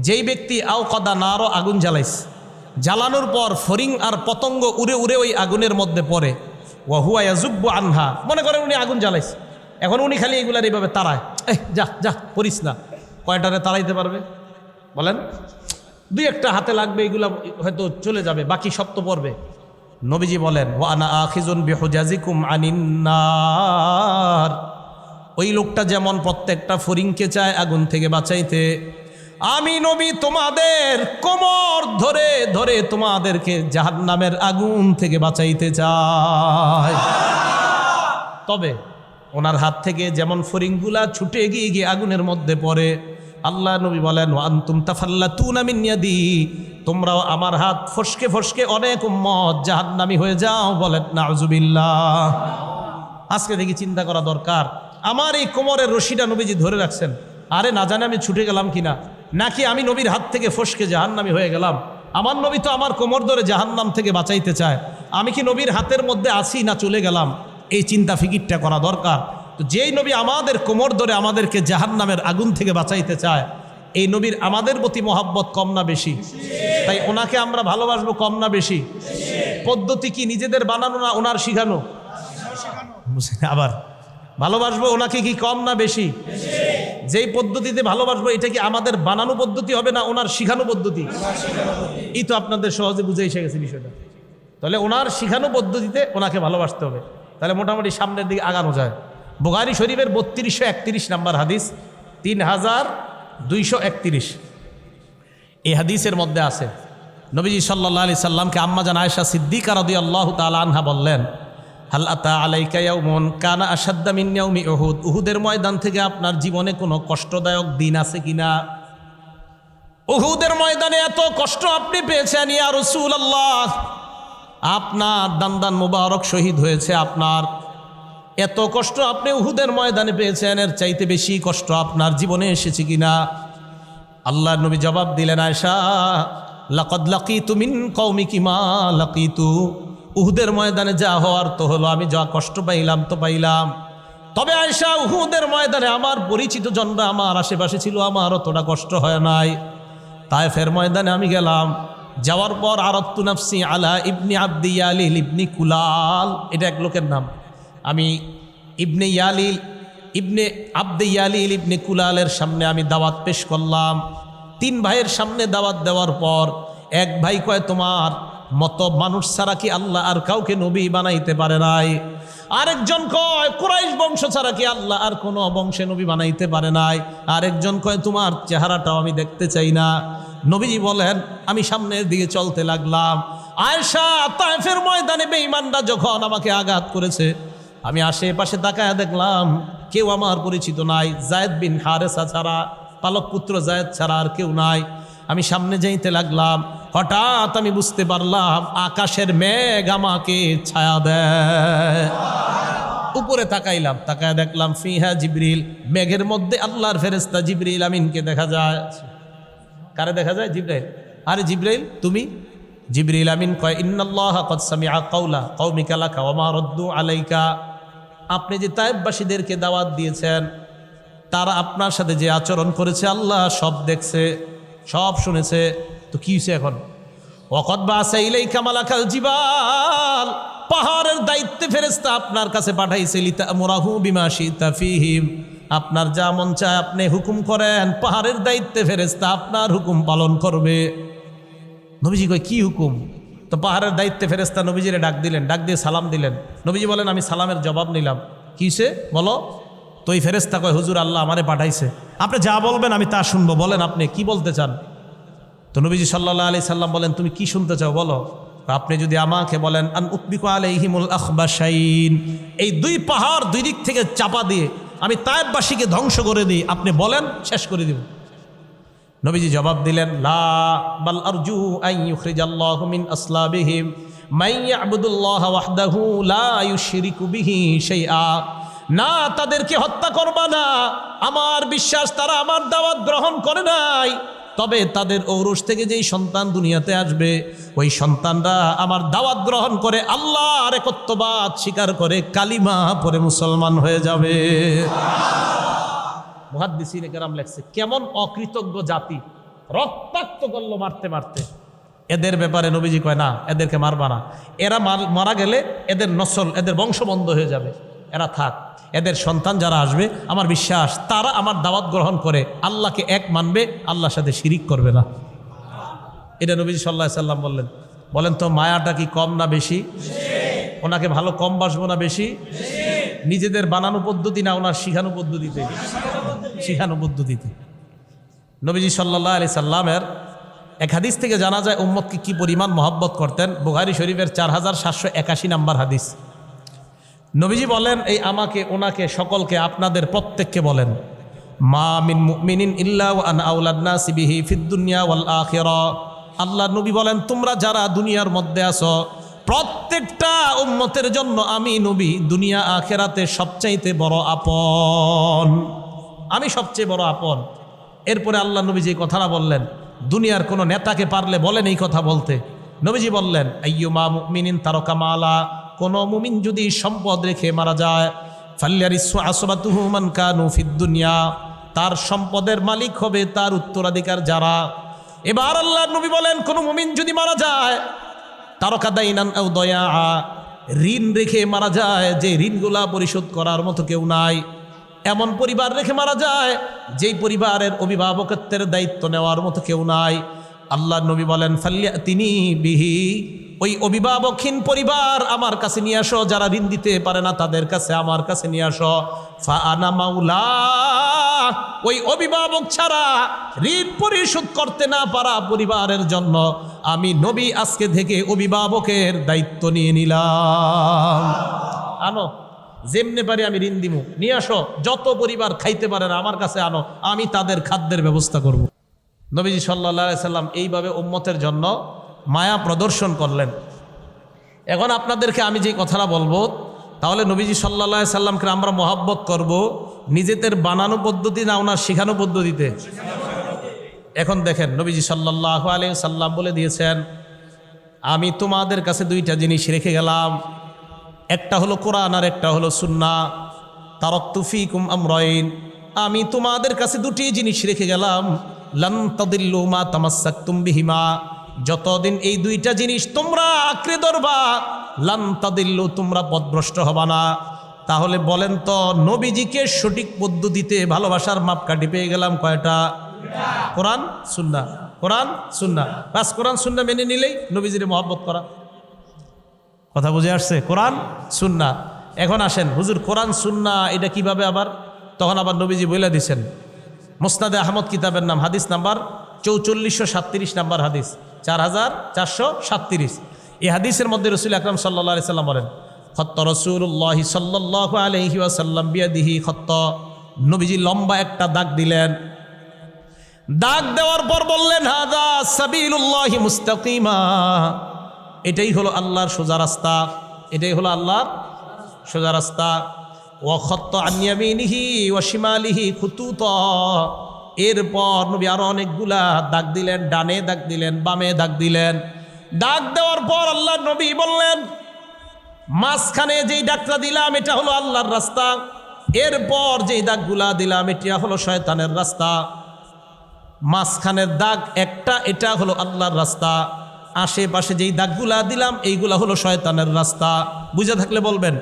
যেই ব্যক্তি আও কদা নারো, আগুন জ্বালাইছে, জ্বালানোর পর ফরিং আর পতঙ্গ উড়ে উড়ে ওই আগুনের মধ্যে পড়ে। ওয়া হুয়া ইয়াজুব্বু আনহা, মনে করেন উনি আগুন জ্বালাইছে, এখন উনি খালি এগুলার এইভাবে তাড়ায়, যা যা করিস না। কয়টারে তাড়াইতে পারবে বলেন? দুই একটা হাতে লাগবে, এগুলা হয়তো চলে যাবে, বাকি সব তো পড়বে। নবীজি বলেন, ওয়া আনা আখিজুন বিহুজাজিকুম আনিন নার, ওই লোকটা যেমন প্রত্যেকটা ফরিংকে চায় আগুন থেকে বাঁচাইতে, আমি নবী তোমাদের কোমর ধরে ধরে তোমাদেরকে জাহান্নামের আগুন থেকে বাঁচাইতে চাই। তবে ওনার হাত থেকে যেমন ফরিংগুলা ছুটে গিয়ে গিয়ে আগুনের মধ্যে পড়ে, আল্লাহ নবী বলেন, ওয়া আনতুম তাফাল্লাতুনা মিন ইয়াদি, তোমরাও আমার হাত ফসকে ফসকে অনেক উম্মত জাহান্নামী হয়ে যাও। বলেন নাউজুবিল্লাহ। আজকে দেখি চিন্তা করা দরকার, আমার এই কোমরের রশিটা নবীজি ধরে রাখছেন, আরে না জানে আমি ছুটে গেলাম কিনা, নাকি আমি নবীর হাত থেকে ফসকে জাহান্নামী হয়ে গেলাম। আমার নবী তো আমার কোমর ধরে জাহান্নাম থেকে বাঁচাইতে চায়, আমি কি নবীর হাতের মধ্যে আছি না চলে গেলাম? এই চিন্তা ফিকিরটা করা দরকার। তো যেই নবী আমাদের কোমর ধরে আমাদেরকে জাহান্নামের আগুন থেকে বাঁচাইতে চায়, এই নবীর আমাদের প্রতি মহব্বত কম না বেশি? তাই ওনাকে আমরা ভালোবাসবো কম না বেশি? পদ্ধতি কি নিজেদের বানানো না ওনার শিখানো? আবার ভালোবাসবো ওনাকে কি কম না বেশি? যেই পদ্ধতিতে ভালোবাসবো এটা কি আমাদের বানানো পদ্ধতি হবে না ওনার শিখানো পদ্ধতি? এই তো আপনাদের সহজে বুঝে এসে গেছে বিষয়টা। তাহলে ওনার শিখানো পদ্ধতিতে ওনাকে ভালোবাসতে হবে, তাহলে মোটামুটি সামনের দিকে আগানো যায়। বুখারী শরীফের 3231 নাম্বার হাদিস, 3231। এই হাদিসের মধ্যে আছে নবীজি সাল্লাল্লাহু আলাইহি সাল্লামকে আম্মাজান আয়েশা সিদ্দিকা রাদিয়াল্লাহু তাআলা আনহা বললেন, হাল আতা আলাইকা ইয়াউমুন কানা আশাদ্দা মিন ইয়াউমি উহুদ, উহুদের ময়দান থেকে আপনার জীবনে কোনো কষ্টদায়ক দিন আছে কিনা? উহুদের ময়দানে এত কষ্ট আপনি পেয়েছেন ইয়া রাসূলুল্লাহ, আপনার দান্দান মুবারক শহীদ হয়েছে, আপনার এত কষ্ট আপনি উহুদের ময়দানে পেয়েছেন, এর চাইতে বেশি কষ্ট আপনার জীবনে এসেছে কিনা? আল্লাহর নবী জবাব দিলেন, আয়েশা লাকাদ লাকিতু মিন কওমিকি মা লাকিতু, উহুদের ময়দানে যা হওয়ার তো হলো, আমি যা কষ্ট পাইলাম তো পাইলাম। তবে আয়েশা উহুদের ময়দানে আমার পরিচিত জনরা আমার আশেপাশে ছিল, আমার অতটা কষ্ট হয় নাই। তায়েফের ময়দানে আমি গেলাম, যাওয়ার পর আরাদতু নাফসি আলা ইবনি আব্দি ইয়ালিল ইবনি কুলাল, এটা এক লোকের নাম। আমি ইবনে ইয়ালিল ইবনে আব্দে ইয়ালিল ইবনে কুলালের সামনে আমি দাওয়াত পেশ করলাম। 3 ভাইয়ের সামনে দাওয়াত দেওয়ার পর এক ভাই কয়, তোমার মতো মানুষ ছাড়া কি আল্লাহ আর কাউকে নবী বানাইতে পারে নাই? আরেকজন কয়, কুরাইশ বংশ ছাড়া কি আল্লাহ আর কোনো বংশে নবী বানাইতে পারে নাই? আরেকজন কয়, তোমার চেহারাটাও আমি দেখতে চাই না। নবীজি বলেন, আমি সামনের দিকে চলতে লাগলাম। আয়েশা তায়েফের ময়দানে বেঈমানরা যখন আমাকে আঘাত করেছে, আমি আশেপাশে তাকায় দেখলাম কেউ আমার পরিচিত নাই, যায়েদ বিন হারেসা ছাড়া, পালক পুত্র যায়েদ ছাড়া আর কেউ নাই। আমি সামনে যাইতে লাগলাম, হঠাৎ আমি বুঝতে পারলাম আকাশের মেঘ আমাকে ছায়া দেয়। উপরে তাকাইলাম, তাকায় দেখলাম ফিহা জিবরিল, মেঘের মধ্যে আল্লাহর ফেরেশতা জিবরিল আমিনকে দেখা যায়। কারে দেখা যায়? জিবরাইল। আরে জিবরাইল তুমি? জিবরিল আমিন কয়, ইন্নাল্লাহা ক্বাদ সামিআ কাওলা কওমিকা লাকা ওয়া মা রাদ্দু আলাইকা। আপনি যে তায়েববাসীদেরকে দাওয়াত দিয়েছেন, তারা আপনার সাথে যে আচরণ করেছে আল্লাহ সব দেখছে, সব শুনেছে। তো কি হয়েছে এখন? ওয়াকাদ বাআসা ইলাইকা মালাকাল জিবাল, পাহাড়ের দায়িত্বে ফেরেশতা আপনার কাছে পাঠাইছে, লিতা'মুরাহু বিমা শি'তা ফীহিম, আপনার যা মন চায় আপনি হুকুম করেন, পাহাড়ের দায়িত্বে ফেরেশতা আপনার হুকুম পালন করবে। নবীজি কয় কি হুকুম? তো পাহাড়ের দায়িত্বে ফেরেশতা নবীজিরে ডাক দিলেন, ডাক দিয়ে সালাম দিলেন। নবীজি বলেন আমি সালামের জবাব নিলাম। কিসে বলো? তো এই ফেরেশতা কয় হুজুর আল্লাহ আমারে পাঠাইছে, আপনি যা বলবেন আমি তা শুনবো, বলেন আপনি কি বলতে চান। তো নবীজি সাল্লাল্লাহু আলাইহি সাল্লাম বলেন তুমি কি শুনতে চাও বলো। আপনি যদি আমাকে বলেন আন উকবিকু আলাইহিমুল আখবাশাইন, এই দুই পাহাড় দুই দিক থেকে চাপা দিয়ে আমি তায়েববাসীকে ধ্বংস করে দিই, আপনি বলেন শেষ করে দিব। নবীজি জবাব দিলেন লা বাল আরজু আন ইউখরিজাল্লাহু মিন আসলাবিহিম মান ইয়াবুদুল্লাহ ওয়াহদাহু লা ইউশরিকু বিহি শাইআ, না তাদেরকে হত্যা করবা না, আমার বিশ্বাস তারা আমার দাওয়াত গ্রহণ করে নাই, তবে তাদের ঔরস থেকে যেই সন্তান দুনিয়াতে আসবে ওই সন্তানরা আমার দাওয়াত গ্রহণ করে আল্লাহর একত্ববাদ স্বীকার করে কালিমা পড়ে মুসলমান হয়ে যাবে। মুহাদ্দিসিনে কেরাম লেখছে কেমন অকৃতজ্ঞ জাতি, রক্তাক্ত করলো মারতে মারতে। এদের ব্যাপারে নবীজি কয় না এদেরকে মারবা না, এরা মারা গেলে এদের নসল এদের বংশ বন্ধ হয়ে যাবে, এরা থাক, এদের সন্তান যারা আসবে আমার বিশ্বাস তারা আমার দাওয়াত গ্রহণ করে আল্লাহকে এক মানবে, আল্লাহর সাথে শিরিক করবে না। এটা নবীজি সাল্লাল্লাহু আলাইহি সাল্লাম বললেন। বলেন তো মায়াটা কি কম না বেশি? ওনাকে ভালো কম বাসবো না বেশি? নিজেদের বানানো পদ্ধতি না ওনার শিখানো পদ্ধতিতে? শিখানো পদ্ধতিতে। নবীজি সাল্লাল্লাহু আলাইহি সাল্লামের এক হাদিস থেকে জানা যায় উম্মতকে কি পরিমাণ মহব্বত করতেন। বুখারী শরীফের 4781 নাম্বার হাদিস। নবীজি বলেন এই আমাকে ওনাকে সকলকে আপনাদের প্রত্যেককে বলেন মা মিন মুমিনিন ইল্লা ওয়া আনা আওলাদ নাসি বিহি ফিদ দুনিয়া ওয়াল আখিরা। আল্লাহ নবী বলেন তোমরা যারা দুনিয়ার মধ্যে আছো প্রত্যেকটা উম্মতের জন্য আমি নবী দুনিয়া আখিরাতে সবচাইতে বড় আপন, আমি সবচেয়ে বড় আপন। এরপরে আল্লাহ নবী যে কথাটা বললেন দুনিয়ার কোনো নেতাকে পারলে বলেন এই কথা বলতে। নবীজি বললেন আইয়ুমা মুমিনিন তারাকা মালা, কোন মুমিন যদি সম্পদ রেখে মারা যায় ফাল্যারিসু আসবাতুহু মান কানু ফিদ দুনিয়া, তার সম্পদের মালিক হবে তার উত্তরাধিকার যারা। এবার আল্লাহর নবী বলেন কোন মুমিন যদি মারা যায় তারাকা দাইনান আও দয়া, ঋণ রেখে মারা যায় যে ঋণগুলা পরিশোধ করার মতো কেউ নাই, এমন পরিবার রেখে মারা যায় যেই পরিবারের অভিভাবকত্বের দায়িত্ব নেওয়ার মতো কেউ নাই। আল্লাহর নবী বলেন ফাল্যাতিনি বিহি, ওই অভিভাবকহীন পরিবার আমার কাছে নিয়ে আসো, যারা ঋণ দিতে পারে না তাদের কাছে আমার কাছে নিয়ে আসো। ফা আনা মাওলা, ওই অভিভাবক ছাড়া ঋণ পরিশোধ করতে না পারা পরিবারের জন্য আমি নবী আজকে থেকে অভিভাবকের দায়িত্ব নিয়ে নিলাম। আনো যেমনে পারি আমি ঋণ দিব, নিয়ে আসো, যত পরিবার খাইতে পারে না আমার কাছে আনো, আমি তাদের খাদ্যের ব্যবস্থা করব। নবীজি সাল্লাল্লাহু আলাইহি সাল্লাম এইভাবে উম্মতের জন্য মায়া প্রদর্শন করলেন। এখন আপনাদেরকে আমি যে কথাটা বলবো, তাহলে নবীজি সাল্লাল্লাহু আলাইহি সাল্লামকে আমরা মহব্বত করব নিজেদের বানানো পদ্ধতি না ওনার শেখানো পদ্ধতিতে? এখন দেখেন নবীজি সাল্লাল্লাহু আলাইহি সাল্লাম বলে দিয়েছেন আমি তোমাদের কাছে দুইটা জিনিস রেখে গেলাম, একটা হলো কোরআন আর একটা হলো সুন্নাহ। তারাকতু ফীকুম আমরাইন, আমি তোমাদের কাছে দুটি জিনিস রেখে গেলাম, লান তাদিল্লু মা তামাসসাকতুম বিহিমা, যতদিন এই দুইটা জিনিস তোমরা আঁকড়ে ধরবা লান তাদিল্লু, তোমরা পথভ্রষ্ট হবা না। তাহলে বলেন তো নবীজিকে সঠিক পদ্ধতিতে ভালোবাসার মাপকাঠি পেয়ে গেলাম কয়টা? কোরআন সুন্নাহ, কোরআন সুন্নাহ। বাস কোরআন সুন্নাহ মেনে নিলেই নবীজির মহব্বত করা। কথা বুঝে আসছে? কোরআন সুন্নাহ। এখন আসেন হুজুর কোরআন সুন্নাহ এটা কিভাবে আবার? তখন আবার নবীজি বলে দিছেন মুসনাদে আহমদ কিতাবের নাম, হাদিস নাম্বার 4437 নাম্বার হাদিস, 4437। এই হাদিসের মধ্যে রাসূল আকরাম সাল্লাল্লাহু আলাইহি সাল্লাম বলেন খত্ত রাসূলুল্লাহি সাল্লাল্লাহু আলাইহি ওয়াসাল্লাম বিয়াদিহি খত্ত, নবীজি লম্বা একটা দাগ দিলেন। দাগ দেওয়ার পর বললেন হাযা সাবিলুল্লাহি মুস্তাকিমা, এটাই হলো আল্লাহর সোজা রাস্তা, এটাই হলো আল্লাহর সোজা রাস্তা। ওয়া খত্ত আন ইয়ামিনিহি ওয়া শিমালিহি খুতুতা, এরপর নবী আরো অনেকগুলা দাগ দিলেন, ডানে দাগ দিলেন, বামে দাগ দিলেন। দাগ দেওয়ার পর আল্লাহর নবী বললেন মাঝখানে যেই ডাকটা দিলাম এটা হলো আল্লাহর রাস্তা, এরপর যেই দাগগুলা দিলাম এটা হলো শয়তানের রাস্তা। মাঝখানের দাগ একটা, এটা হলো আল্লাহর রাস্তা। আশেপাশে যেই দাগগুলা দিলাম এইগুলা হলো শয়তানের রাস্তা। বুঝে থাকলে বলবেন,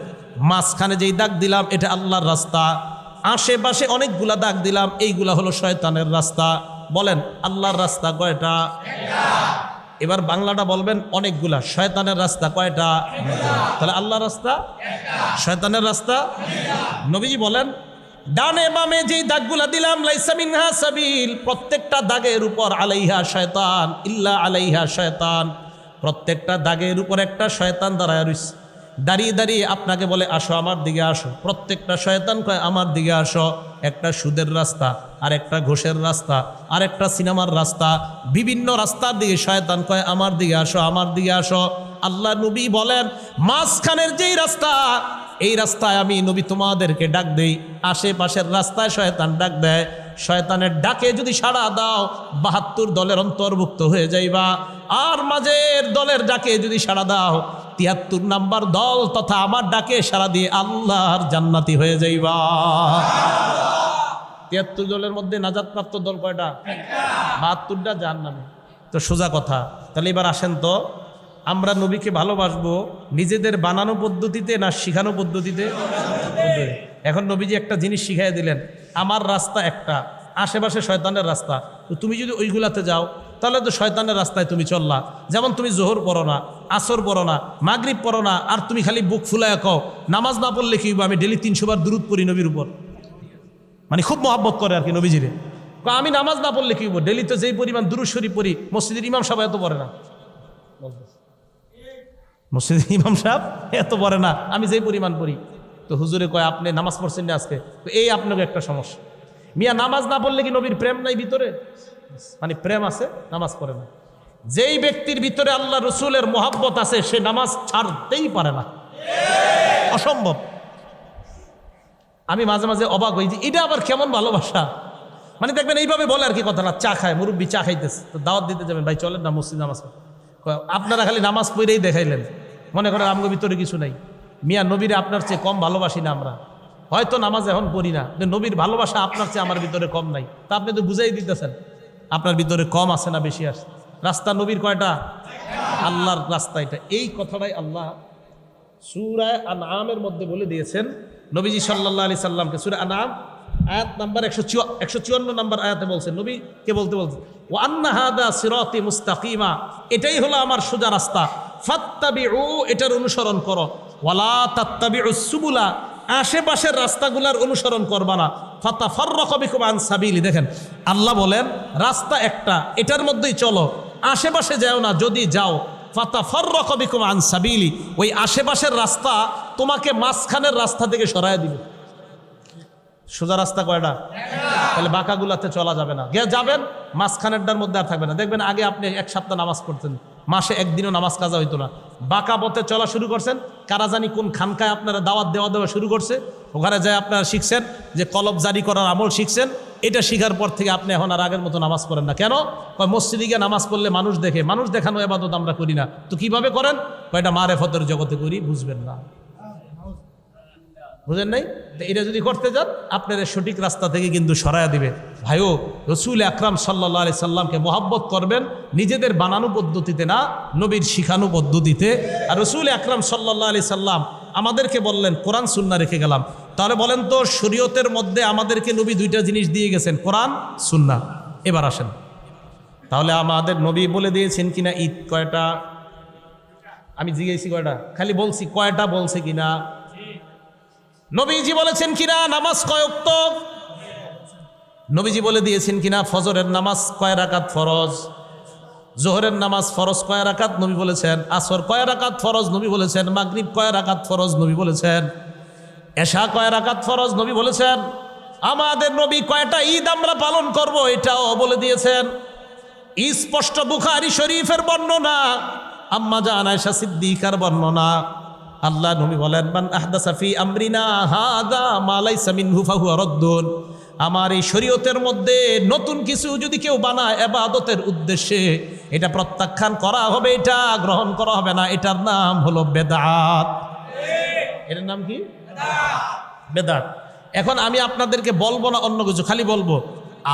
মাঝখানে যেই দাগ দিলাম এটা আল্লাহর রাস্তা, আশেপাশে অনেকগুলা দাগ দিলাম এইগুলা হলো শয়তানের রাস্তা। বলেন আল্লাহর রাস্তা কয়টা? এবার বাংলাটা বলবেন, অনেকগুলা। শয়তানের রাস্তা কয়টা? তাহলে আল্লাহর রাস্তা, শয়তানের রাস্তা। নবীজি বলেন, ডানে বামে যেই দাগগুলা দিলাম লাইসা মিনহা সাবিল, প্রত্যেকটা দাগের উপর আলাইহা শয়তান ইল্লা আলাইহা শয়তান, প্রত্যেকটা দাগের উপর একটা শয়তান দাঁড়ায় রইছে। দাঁড়িয়ে দাঁড়িয়ে আপনাকে বলে আসো আমার দিকে আসো। প্রত্যেকটা শয়তান কয় আমার দিকে আসো। একটা সুদের রাস্তা, আর একটা ঘোষের রাস্তা, আর একটা সিনেমার রাস্তা, বিভিন্ন রাস্তার দিকে শয়তান কয় আমার দিকে আসো, আমার দিকে আসো। আল্লাহ নবী বলেন, মাঝখানের যেই রাস্তা, এই রাস্তায় আমি নবী তোমাদেরকে ডাক দেই, আশেপাশের রাস্তায় শয়তান ডাক দেয়। শয়তানের ডাকে যদি সাড়া দাও ৭২ দলের অন্তর্ভুক্ত হয়ে যাইবা, আর মাঝের দলের ডাকে যদি সাড়া দাও ৭৩ নাম্বার দল তথা আমার ডাকে সাড়া দিয়ে আল্লাহর জান্নাতি হয়ে যাইবা। ৭৩ দলের মধ্যে নাজাতপ্রাপ্ত দল কয়টা? ৭২টা জাহান্নামে। তো সোজা কথা। তাহলে এবার আসেন তো, আমরা নবীকে ভালোবাসবো নিজেদের বানানো পদ্ধতিতে না শিখানো পদ্ধতিতে? এখন নবীজি একটা জিনিস শিখাই দিলেন, আমার রাস্তা একটা, আশেপাশে শয়তানের রাস্তা। তো তুমি যদি ওইগুলাতে যাও তাহলে তো শয়তানের রাস্তায় তুমি চললা। যেমন তুমি জোহর পড়ো না, আসর পড়ো না, মাগরিব পড়ো না, আর তুমি খালি বুক ফুলায় কও নামাজ না পড়লে কি হইব, আমি ডেলি ৩০০ বার দুরূদ পড়ি নবীর উপর। মানে খুব মহব্বত করে আর কি নবীজিরে। আমি নামাজ না পড়লে কি হইব, ডেলি তো যেই পরিমাণ দুরূদ শরীফ পড়ি, মসজিদের ইমাম সাহেব এত পড়ে না, মসজিদের ইমাম সাহেব এত পড়ে না, আমি যেই পরিমাণ পড়ি। তো হুজুরে কয় আপনি নামাজ পড়ছেন না আজকে, তো এই আপনাকে একটা সমস্যা। মিয়া নামাজ না পড়লে কি নবীর প্রেম নাই ভিতরে? মানে প্রেম আছে, নামাজ পড়ে না। যেই ব্যক্তির ভিতরে আল্লাহ রসুলের মোহাব্বত আছে সে নামাজ ছাড়তেই পারে না, অসম্ভব। আমি মাঝে মাঝে অবাক হই যে এটা আবার কেমন ভালোবাসা। মানে দেখবেন এইভাবে বলে আর কি কথাটা, চা খায়, মুরব্বী চা খাইতেছে, তো দাওয়াত দিতে যাবেন, ভাই চলেন না মসজিদ নামাজ পড়ে। আপনারা খালি নামাজ পড়েই দেখাইলেন, মনে করেন আমগো ভিতরে কিছু নাই। মিয়া নবীরে আপনার চেয়ে কম ভালোবাসি না আমরা? হয়তো নামাজ এখন পড়ি না, নবীর ভালোবাসা আপনার চেয়ে আমার ভিতরে কম নাই। তা আপনি তো বুঝাই দিতেছেন আপনার ভিতরে কম আছে না বেশি আছে। রাস্তা নবীর কয়টা? আল্লাহর রাস্তা এটা। এই কথাটাই আল্লাহ সূরা আনআমের মধ্যে বলে দিয়েছেন নবীজি সাল্লাল্লাহু আলাইহি সাল্লামকে। সূরা আনআম আয়াত নাম্বার 154 নম্বর আয়াতে বলছেন, নবীকে বলতে ওয়া আন্না হাদা সিরাতি মুস্তাকিমা, এটাই হলো আমার সোজা রাস্তা, ফাত্তাবিউ, এটার অনুসরণ করো, ওয়ালা তাত্তাবিউস সুবুলা, আশেপাশের রাস্তাগুলার অনুসরণ করবা না, ফাতাফাররাকু বিকুম আন সাবিলি। দেখেন আল্লাহ বলেন রাস্তা একটা, এটার মধ্যেই চলো, আশেপাশে যাও না। যদি যাও ফাতাফাররাকু বিকুম আন সাবিলি, ওই আশেপাশের রাস্তা তোমাকে মাঝখানের রাস্তা থেকে সরায় দিবে। সোজা রাস্তা কয়টা? তাহলে বাঁকাগুলাতে চলা যাবে না। যাবেন মাঝখানেরটার মধ্যে আর থাকবে না। দেখবেন আগে আপনি এক সপ্তাহ নামাজ পড়তেন, মাসে একদিনও নামাজ কাজা হইতো না। বাঁকা পথে চলা শুরু করছেন, কারা জানি কোন খানকায় আপনারা দাওয়াত দেওয়া শুরু করছে, ওখানে যায় আপনারা শিখছেন যে কলব জারি করার আমল শিখছেন। এটা শিখার পর থেকে আপনি এখন আর আগের মতো নামাজ পড়েন না। কেন? মসজিদে গিয়ে নামাজ পড়লে মানুষ দেখে, মানুষ দেখানো ইবাদত আমরা করি না। তো কিভাবে করেন? এটা মারেফতের জগতে করি, বুঝবেন না, বুঝেন নাই? এটা যদি করতে যান আপনার সঠিক রাস্তা থেকে কিন্তু সরাইয়া দিবে। ভাইও, রসুল আকরাম সাল্লাল্লাহু আলাইহি সাল্লামকে মহব্বত করবেন নিজেদের বানানো পদ্ধতিতে না, নবীর শিখানো পদ্ধতিতে। আর রসুল আকরাম সাল্লাল্লাহু আলাইহি সাল্লাম আমাদেরকে বললেন কোরআন সুন্নাহ রেখে গেলাম। তাহলে বলেন তো, শরীয়তের মধ্যে আমাদেরকে নবী দুইটা জিনিস দিয়ে গেছেন, কোরআন সুন্নাহ। এবার আসেন, তাহলে আমাদের নবী বলে দিয়েছেন কিনা ঈদ কয়টা? আমি জিজ্ঞেসি কয়টা, খালি বলছি কয়টা বলছে কিনা। নবীজি বলেছেন কিনা নামাজ কয় ওয়াক্ত? নবীজি বলে দিয়েছেন কিনা ফজরের নামাজ কয় রাকাত ফরজ? জোহরের নামাজ ফরজ কয় রাকাত? নবী বলেছেন। আসর কয় রাকাত ফরজ? নবী বলেছেন। মাগরিব কয় রাকাত ফরজ? নবী বলেছেন। এশা কয় রাকাত ফরজ? নবী বলেছেন। আমাদের নবী কয়টা ঈদ আমরা পালন করব এটাও বলে দিয়েছেন। স্পষ্ট বুখারী শরীফের বর্ণনা, আম্মা জান আয়েশা সিদ্দিকার বর্ণনা। আল্লাহ নবী বলেন, মান আহদাসা ফি আমরিনা হাদা মা লাইসা মিনহু ফাহুয়া রাদ্দুন, আমার এই শরীয়তের মধ্যে নতুন কিছু যদি কেউ বানায় ইবাদতের উদ্দেশ্যে, এটা প্রত্যাখ্যান করা হবে, এটা গ্রহণ করা হবে না। এটার নাম হলো বেদাত। এটার নাম কি? বেদাত। এখন আমি আপনাদেরকে বলবো না অন্য কিছু, খালি বলবো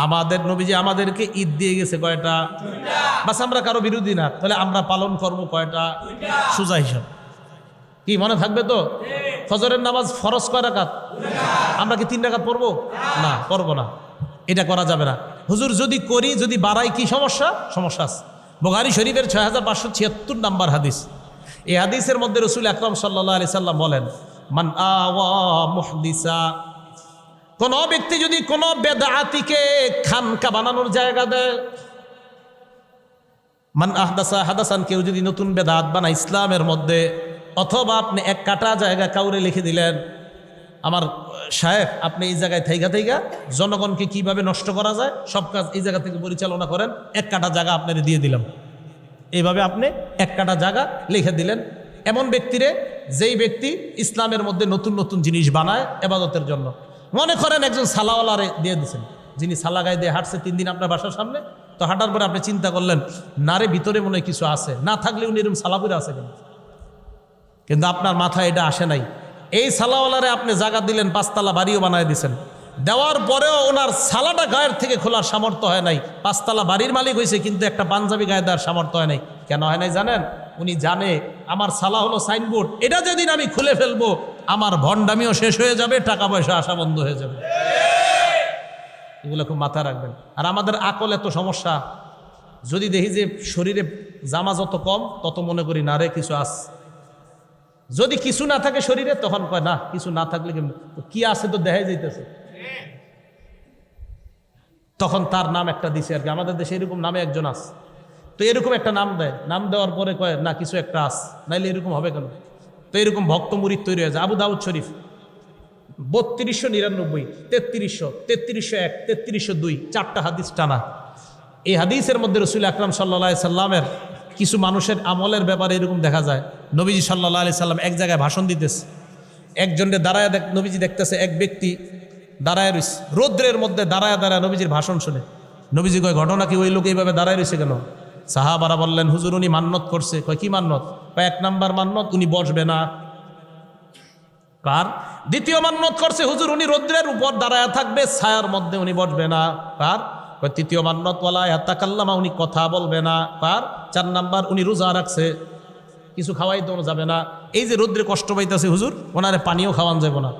আমাদের নবীজি আমাদেরকে ঈদ দিয়ে গেছে কয়টা? বাস আমরা কারো বিরোধী না, তাহলে আমরা পালন করবো কয়টা? সোজা হিসাব কি মনে থাকবে তো? ফজরের নামাজ ফরজ কয় রাকাত? আমরা কি 3 রাকাত পড়বো? না, পড়বো না, এটা করা যাবে না। হুজুর যদি করি, যদি বাড়াই কি সমস্যা? সমস্যা আছে। বুখারী শরীফের 6576 নাম্বার হাদিস। এই হাদিসের মধ্যে রাসূল আকরাম সাল্লাল্লাহু আলাইহি সাল্লাম বলেন, মান আওয়া মুহদিসা, কোন ব্যক্তি যদি কোন বেদাতিকে খানকা বানানোর জায়গা দেয়, মান আহদাসা হাদাসান, কেউ যদি নতুন বেদাত বানায় ইসলামের মধ্যে, অথবা আপনি এক কাটা জায়গা কাউরে লিখে দিলেন, আমার শায়েখ আপনি এই জায়গায় থাইগা থাইগা জনগণকে কিভাবে নষ্ট করা যায় সব কাজ এই জায়গা থেকে পরিচালনা করেন, এক কাটা জায়গা আপনার দিয়ে দিলাম, এইভাবে আপনি এক কাটা জায়গা লিখে দিলেন। এমন ব্যক্তিরে, যেই ব্যক্তি ইসলামের মধ্যে নতুন নতুন জিনিস বানায় ইবাদতের জন্য। মনে করেন একজন সালাওয়ালারে দিয়ে দিচ্ছেন, যিনি সালা গায়ে দিয়ে হাঁটছে 3 দিন আপনার বাসার সামনে, তো হাঁটার পরে আপনি চিন্তা করলেন নারে ভিতরে মনে হয় কিছু আছে, না থাকলে উনি এরকম সালাপুরে আছে কেন, কিন্তু আপনার মাথায় এটা আসে নাই। এই সালাওয়ালারে আপনি জায়গা দিলেন, 5 তলা বাড়িও বানায় দিচ্ছেন, দেওয়ার পরেও ওনার সালাটা গায়ের থেকে খোলার সামর্থ্য হয় নাই। 5 তলা বাড়ির মালিক হয়েছে, কিন্তু একটা পাঞ্জাবি গায়ে দেওয়ার সামর্থ্য হয় নাই। কেন হয় নাই জানেন? উনি জানে আমার সালা হলো সাইনবোর্ড, এটা যেদিন আমি খুলে ফেলবো আমার ভণ্ডামিও শেষ হয়ে যাবে, টাকা পয়সা আসা বন্ধ হয়ে যাবে। এগুলো খুব মাথায় রাখবেন। আর আমাদের আকল এত সমস্যা, যদি দেখি যে শরীরে জামা যত কম তত মনে করি না রে কিছু আস, যদি কিছু না থাকে শরীরে তখন কয় না কিছু না থাকলে কি আছে তো দেখাই যাইতেছে, তখন তার নাম একটা দিছে আর কি। আমাদের দেশে এরকম নামে একজন আছে, তো এরকম একটা নাম দেয়, নাম দেওয়ার পরে কয় না কিছু একটা আস, নাইলে এরকম হবে কেন? তো এরকম ভক্ত মুরিদ তৈরি হয়ে যায়। আবু দাউদ শরীফ 3299, 3300, 3301, 3302, 4টা হাদিস টানা। এই হাদিসের মধ্যে রাসূল আকরাম সাল্লাল্লাহু আলাইহি সাল্লামের কিছু মানুষের আমলের ব্যাপারে এরকম দেখা যায়। নবীজি সাল্লাল্লাহু আলাইহি সাল্লাম এক জায়গায় ভাষণ দিতেছে, একজনকে দাঁড়ায় নবীজি দেখতেছে, এক ব্যক্তি দাঁড়ায় রয়েছে রৌদ্রের মধ্যে, দাঁড়ায় দাঁড়ায় নবীজির ভাষণ শুনে। নবীজি কয় ঘটনা কি, ওই লোক এইভাবে দাঁড়ায় রয়েছে কেন? সাহাবারা বললেন হুজুর উনি মান্নত করছে। কয় কি মান্নত? কয় 1 নাম্বার মান্নত উনি বসবে না। কার? দ্বিতীয় মান্নত করছে হুজুর উনি রৌদ্রের উপর দাঁড়ায় থাকবে, ছায়ার মধ্যে উনি বসবে না। কার? কয় তৃতীয় মান্নত ওয়ালা ইয়াতাকাল্লামা, উনি কথা বলবে না। কার? 4 নাম্বার উনি রোজা রাখছে, কিছু খাওয়াই তো যাবে না। এই যে রৌদ্রে কষ্ট পাইতেছে হুজুর, ওনারে পানিও খাওয়ান যাবে না।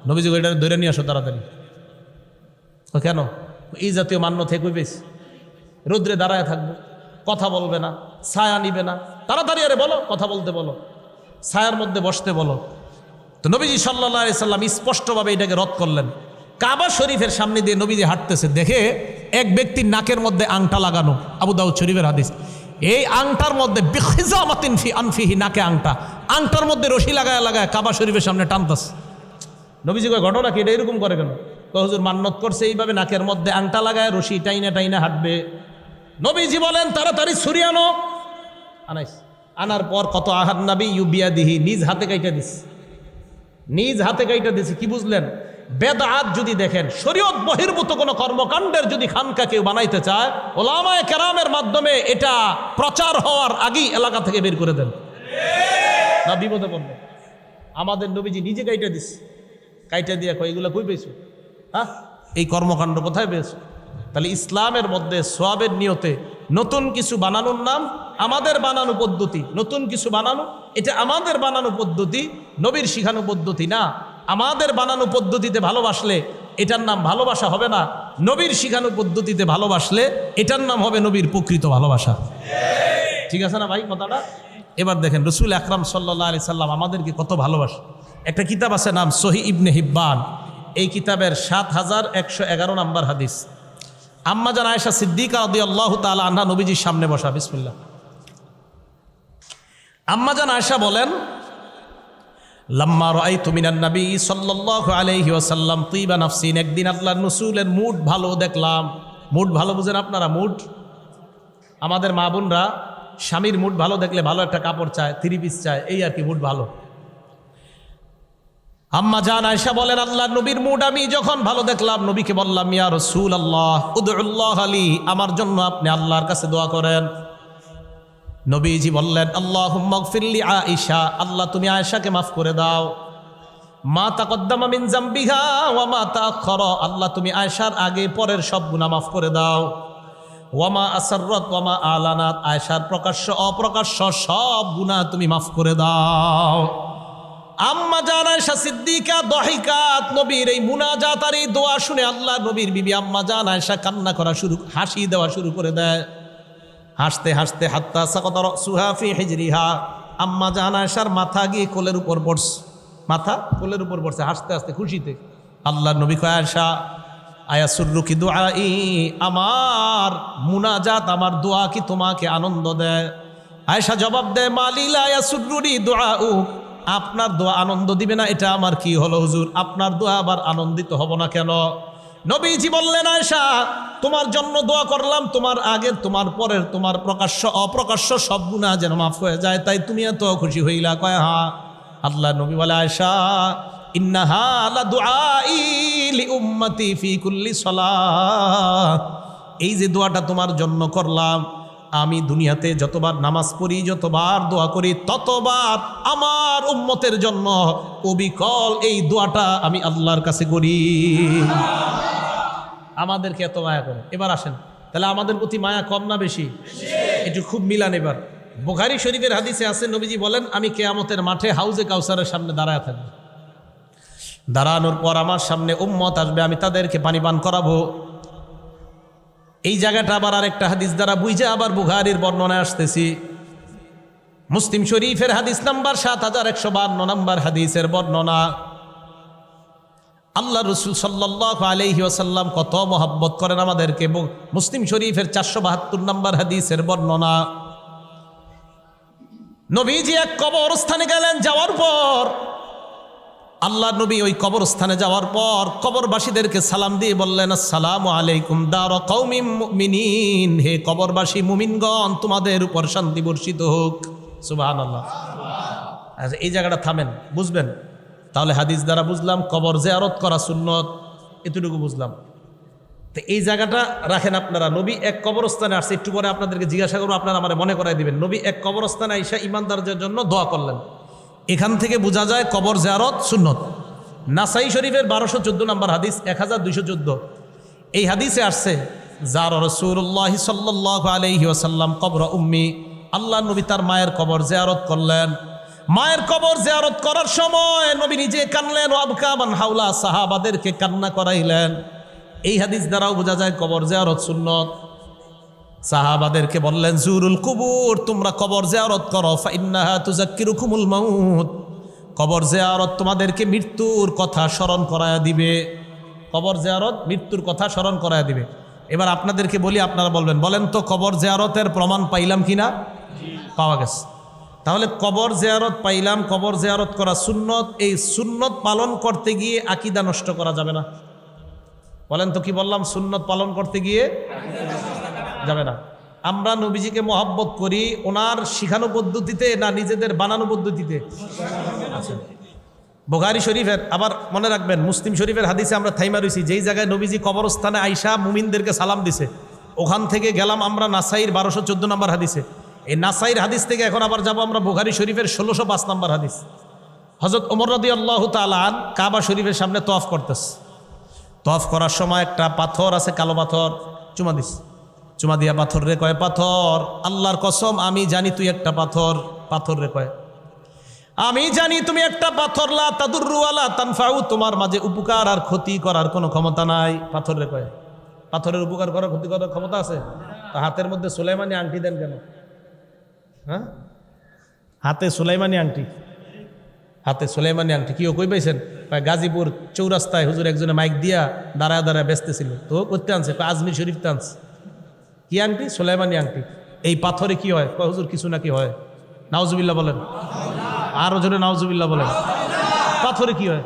নবীজি এটা ধরে নিয়ে আসো তাড়াতাড়ি। কেন? এই জাতীয় মান্য থেকে বেশ রৌদ্রে দাঁড়ায় থাকবে, কথা বলবে না, ছায়া নিবে না, তাড়াতাড়ি আরে বলো, কথা বলতে বলো, ছায়ার মধ্যে বসতে বলো। তো নবীজি সাল্লাল্লাহু আলাইহি সাল্লাম স্পষ্টভাবে এটাকে রদ করলেন। কাবা শরীফের সামনে দিয়ে নবীজি হাঁটতেছে, দেখে এক ব্যক্তির নাকের মধ্যে আংটা লাগানো, আবু দাউদ শরীফের হাদিস। এই আংটার মধ্যে বিখিজামাতিন ফি আনফিহি, নাকে আংটা, আংটার মধ্যে রশি লাগায় লাগায় কাবা শরীফের সামনে টানতাছে। নবীজি কয় ঘটনা কি, এটা এরকম করে কেন? হুজুর মান্নত করছে এইভাবে নাকের মধ্যে আংটা লাগায় রশি টাইনা টাইনা হাঁটবে। নবীজি বলেন তাড়াতাড়ি ছুরি আনো। আনাইস, আনার পর কত আহাদ নবী ইউবিয়াদিহি, নিজ হাতে কাইটা দিস, নিজ হাতে কাইটা দিছে। কি বুঝলেন? বেদাত যদি দেখেন, শরীয়ত বহির্ভূত কোনো কর্মকাণ্ডের যদি খানকা কেউ বানাইতে চায়, ওলামায়ে কেরামের মাধ্যমে এটা প্রচার হওয়ার আগেই এলাকা থেকে বের করে দেন, না বিপদে পড়বে। আমাদের নবীজি নিজে কাইটা দিস, কাইটা দিয়ে কয় এগুলো কই পেয়েছো? হ্যাঁ, এই কর্মকাণ্ড কোথায় পেয়েছো? তাহলে ইসলামের মধ্যে সওয়াবের নিয়তে নতুন কিছু বানানোর নাম আমাদের বানানো পদ্ধতি। নতুন কিছু বানানো, এটা আমাদের বানানো পদ্ধতি, নবীর শিখানো পদ্ধতি না। আমাদের বানানো পদ্ধতিতে ভালোবাসলে এটার নাম ভালোবাসা হবে না, নবীর শিখানো পদ্ধতিতে ভালোবাসলে এটার নাম হবে নবীর প্রকৃত ভালোবাসা। ঠিক আছে না ভাই কথাটা? এবার দেখেন রাসূল আকরাম সাল্লাল্লাহু আলাইহি সাল্লাম আমাদেরকে কত ভালোবাসে। একটা কিতাব আছে নাম সহিহ ইবনে হিব্বান, এই কিতাবের 7111 নাম্বার হাদিস। আম্মা জান আয়েশা সিদ্দিকা রাদিয়াল্লাহু তাআলা আনহা নবীজির সামনে বসা, বিসমিল্লাহ। আম্মা জান আয়েশা বলেন, লাম্মা রাআইতু মিনান নবী সাল্লাল্লাহু আলাইহি ওয়াসাল্লাম তিবা নাফসিন, একদিন আল্লাহর রাসূলের মুড ভালো দেখলাম। মুড ভালো বুঝেন আপনারা? মুড, আমাদের মা বোনরা স্বামীর মুড ভালো দেখলে ভালো একটা কাপড় চায়, 3 পিস চায়, এই আর কি মুড ভালো। আম্মা জান আয়েশা বলেন আল্লাহর নবীর মুড আমি যখন ভালো দেখলাম, নবীকে বললাম ইয়া রাসূলুল্লাহ উদউল্লাহ লি, আমার জন্য আপনি আল্লাহর কাছে দোয়া করেন। নবীজি বললেন আল্লাহুম্মা গফিরলি আয়েশা, আল্লাহ তুমি আয়েশাকে মাফ করে দাও। মা তাকদ্দামা মিন জামবিহা ওয়া মা তাআখারা, আল্লাহ তুমি আয়েশার আগে পরের সব গুনাহ মাফ করে দাও। ওয়া মা আসররাত ওয়া মা আলানাত, আয়েশার প্রকাশ্য অপ্রকাশ্য সব গুনাহ তুমি মাফ করে দাও। আম্মা জান আয়েশা সিদ্দিকা দহিকাত, নবীর এই মুনাজাত আর এই দোয়া শুনে আল্লাহ নবীর বিবি আম্মা জান আয়েশা কান্না করা হাসি দেওয়া শুরু করে দেয়। হাসতে হাসতে হাত্তা সাকাতা রাসুহা ফি হিজরিহা, আম্মা জান আয়েশার মাথা গিয়ে কোলের উপর পড়ছে, মাথা কোলের উপর পড়ছে হাসতে হাসতে খুশিতে। আল্লাহ নবী কয় আয়েশা আয়াসুররুকি দুআই, আমার মুনাজাত আমার দোয়া কি তোমাকে আনন্দ দেয়? আয়েশা জবাব দেয় মালিলা আয়াসুররুনি দুআউক, আপনার দোয়া আনন্দ দিবে না এটা আমার কি হলো হুজুর, আপনার দোয়া আবার আনন্দিত হব না কেন? নবীজি বললেন আয়েশা তোমার জন্য দোয়া করলাম, তোমার আগের তোমার পরের তোমার প্রকাশ্য অপ্রকাশ্য সব গুনাহ যেন মাফ হয়ে যায়, তাই তুমি এত খুশি হইলা? কয় হ্যাঁ। আল্লাহ নবী বলে আয়েশা ইন্নাহা লা দুআই লি উম্মতি ফি কুল্লি সালাত, এই যে দোয়াটা তোমার জন্য করলাম, আমি দুনিয়াতে যতবার নামাজ পড়ি যতবার দোয়া করি ততবার আমার উম্মতের জন্য অবিকল এই দোয়াটা আমি আল্লাহর কাছে করি। আমাদেরকে এত মায়া করে। এবার আসেন তাহলে আমাদের প্রতি মায়া কম না বেশি? একটু খুব মিলান। এবার বুখারী শরীফের হাদিসে আছে নবীজি বলেন আমি কিয়ামতের মাঠে হাউজে কাউসারের সামনে দাঁড়ায় থাকবো, দাঁড়ানোর পর আমার সামনে উম্মত আসবে, আমি তাদেরকে পানি পান করাবো। এই জায়গাটা আবার আরেকটা হাদিস দ্বারা বুঝে আবার বুখারীর বর্ণনায় আসতেছি। মুসলিম শরীফের হাদিস নাম্বার 7152 নম্বর হাদিসের বর্ণনা। আল্লাহ রসুল সাল্লাল্লাহু আলাইহি ওয়াসাল্লাম কত মহব্বত করেন আমাদেরকে। মুসলিম শরীফের 472 নম্বর হাদিসের বর্ণনা। নবীজি এক কবরস্থানে গেলেন, যাওয়ার পর আল্লাহ নবী ওই কবরস্থানে যাওয়ার পর কবরবাসীদেরকে সালাম দিয়ে বললেন আসসালামু আলাইকুম দার কওমিন মুমিনিন, হে কবরবাসী মুমিনগণ তোমাদের উপর শান্তি বর্ষিত হোক। সুবহানাল্লাহ। আচ্ছা এই জায়গাটা থামেন, বুঝবেন তাহলে হাদিস দ্বারা বুঝলাম কবর জিয়ারত করা সুন্নত, এতটুকু বুঝলাম। তো এই জায়গাটা রাখেন আপনারা। নবী এক কবরস্থানে আসছে, একটু পরে আপনাদেরকে জিজ্ঞাসা করবো, আপনারা আমার মনে করাই দিবেন। নবী এক কবরস্থানে আইসা ইমানদারদের জন্য দোয়া করলেন, এখান থেকে বোঝা যায় কবর জিয়ারত সুন্নত। নাসাই শরীফের 1214 নম্বর হাদিস 1214 এই হাদিসে আসছে যার রাসূলুল্লাহ সাল্লাল্লাহু আলাইহি ওয়াসাল্লাম কবর উম্মি, আল্লাহ নবী তার মায়ের কবর জিয়ারত করলেন। মায়ের কবর জিয়ারত করার সময় নবী নিজে কানলেন, ওয়াবকা মান হাওলা, সাহাবাদেরকে কান্না করাইলেন। এই হাদিস দ্বারাও বোঝা যায় কবর জিয়ারত সুন্নত। সাহাবাদেরকে বললেন জুরুল কুবুর, তোমরা কবর জিয়ারত করো, ফাইন্নাহা তুযাক্কিরুকুমুল মাউত, কবর জিয়ারত তোমাদেরকে মৃত্যুর কথা স্মরণ করায়া দিবে। কবর জিয়ারত মৃত্যুর কথা স্মরণ করায়া দিবে। এবার আপনাদেরকে বলি, আপনারা বলবেন, বলেন তো কবর জিয়ারতের প্রমাণ পাইলাম কিনা? পাওয়া গেছে। তাহলে কবর জিয়ারত পাইলাম, কবর জিয়ারত করা সুন্নত। এই সুন্নত পালন করতে গিয়ে আকীদা নষ্ট করা যাবে না। বলেন তো কি বললাম? সুন্নত পালন করতে গিয়ে যাবে না। আমরা নবীজিকে মহব্বত করি ওনার শিখানো পদ্ধতিতে না নিজেদের বানানো পদ্ধতিতে? আচ্ছা বুখারী শরীফের আবার মনে রাখবেন, মুসলিম শরীফের হাদিসে আমরা থাইমা রইছি, যেই জায়গায় নবীজি কবরস্থানে আইসা মুমিনদেরকে সালাম দিছে, ওখান থেকে গেলাম আমরা নাসাইর 1214 নম্বর হাদিসে। এই নাসাইর হাদিস থেকে এখন আবার যাব আমরা বুখারী শরীফের 1605 নম্বর হাদিস। হযরত ওমর রাদিয়াল্লাহু তাআলা আন কাবা শরীফের সামনে তওয়াফ করতেছে। তওয়াফ করার সময় একটা পাথর আছে, কালো পাথর, চুমা দিস। চুমা দিয়া পাথর রে কয়, পাথর আল্লাহর কসম আমি জানি তুই একটা পাথর। পাথর রে কয়, আমি জানি তুমি একটা পাথর, লা তাদুররু ওয়ালা তানফাউ, তোমার মাঝে উপকার আর ক্ষতি করার কোনো ক্ষমতা নাই। পাথর রে কয়, পাথরের উপকার করার ক্ষতি করার ক্ষমতা আছে? তা হাতের মধ্যে সুলাইমানি আংটি দেন কেন? হ্যাঁ, হাতে সুলাইমানি আংটি, হাতে সুলাইমানি আংটি কি কই পাইছেন? গাজীপুর চৌরাস্তায় হুজুর একজনে মাইক দিয়া দাঁড়ায় দাঁড়ায় বেচতেছিল, তো করতে আনছে, আজমির শরীফ আনছে। কি আংটি? সুলাইমানি আংটি। এই পাথরে কি হয়? হুজুর কিছু নাকি হয়। নাউজুবিল্লাহ বলেন, আরো জোরে নাউজুবিল্লাহ বলেন। পাথরে কি হয়?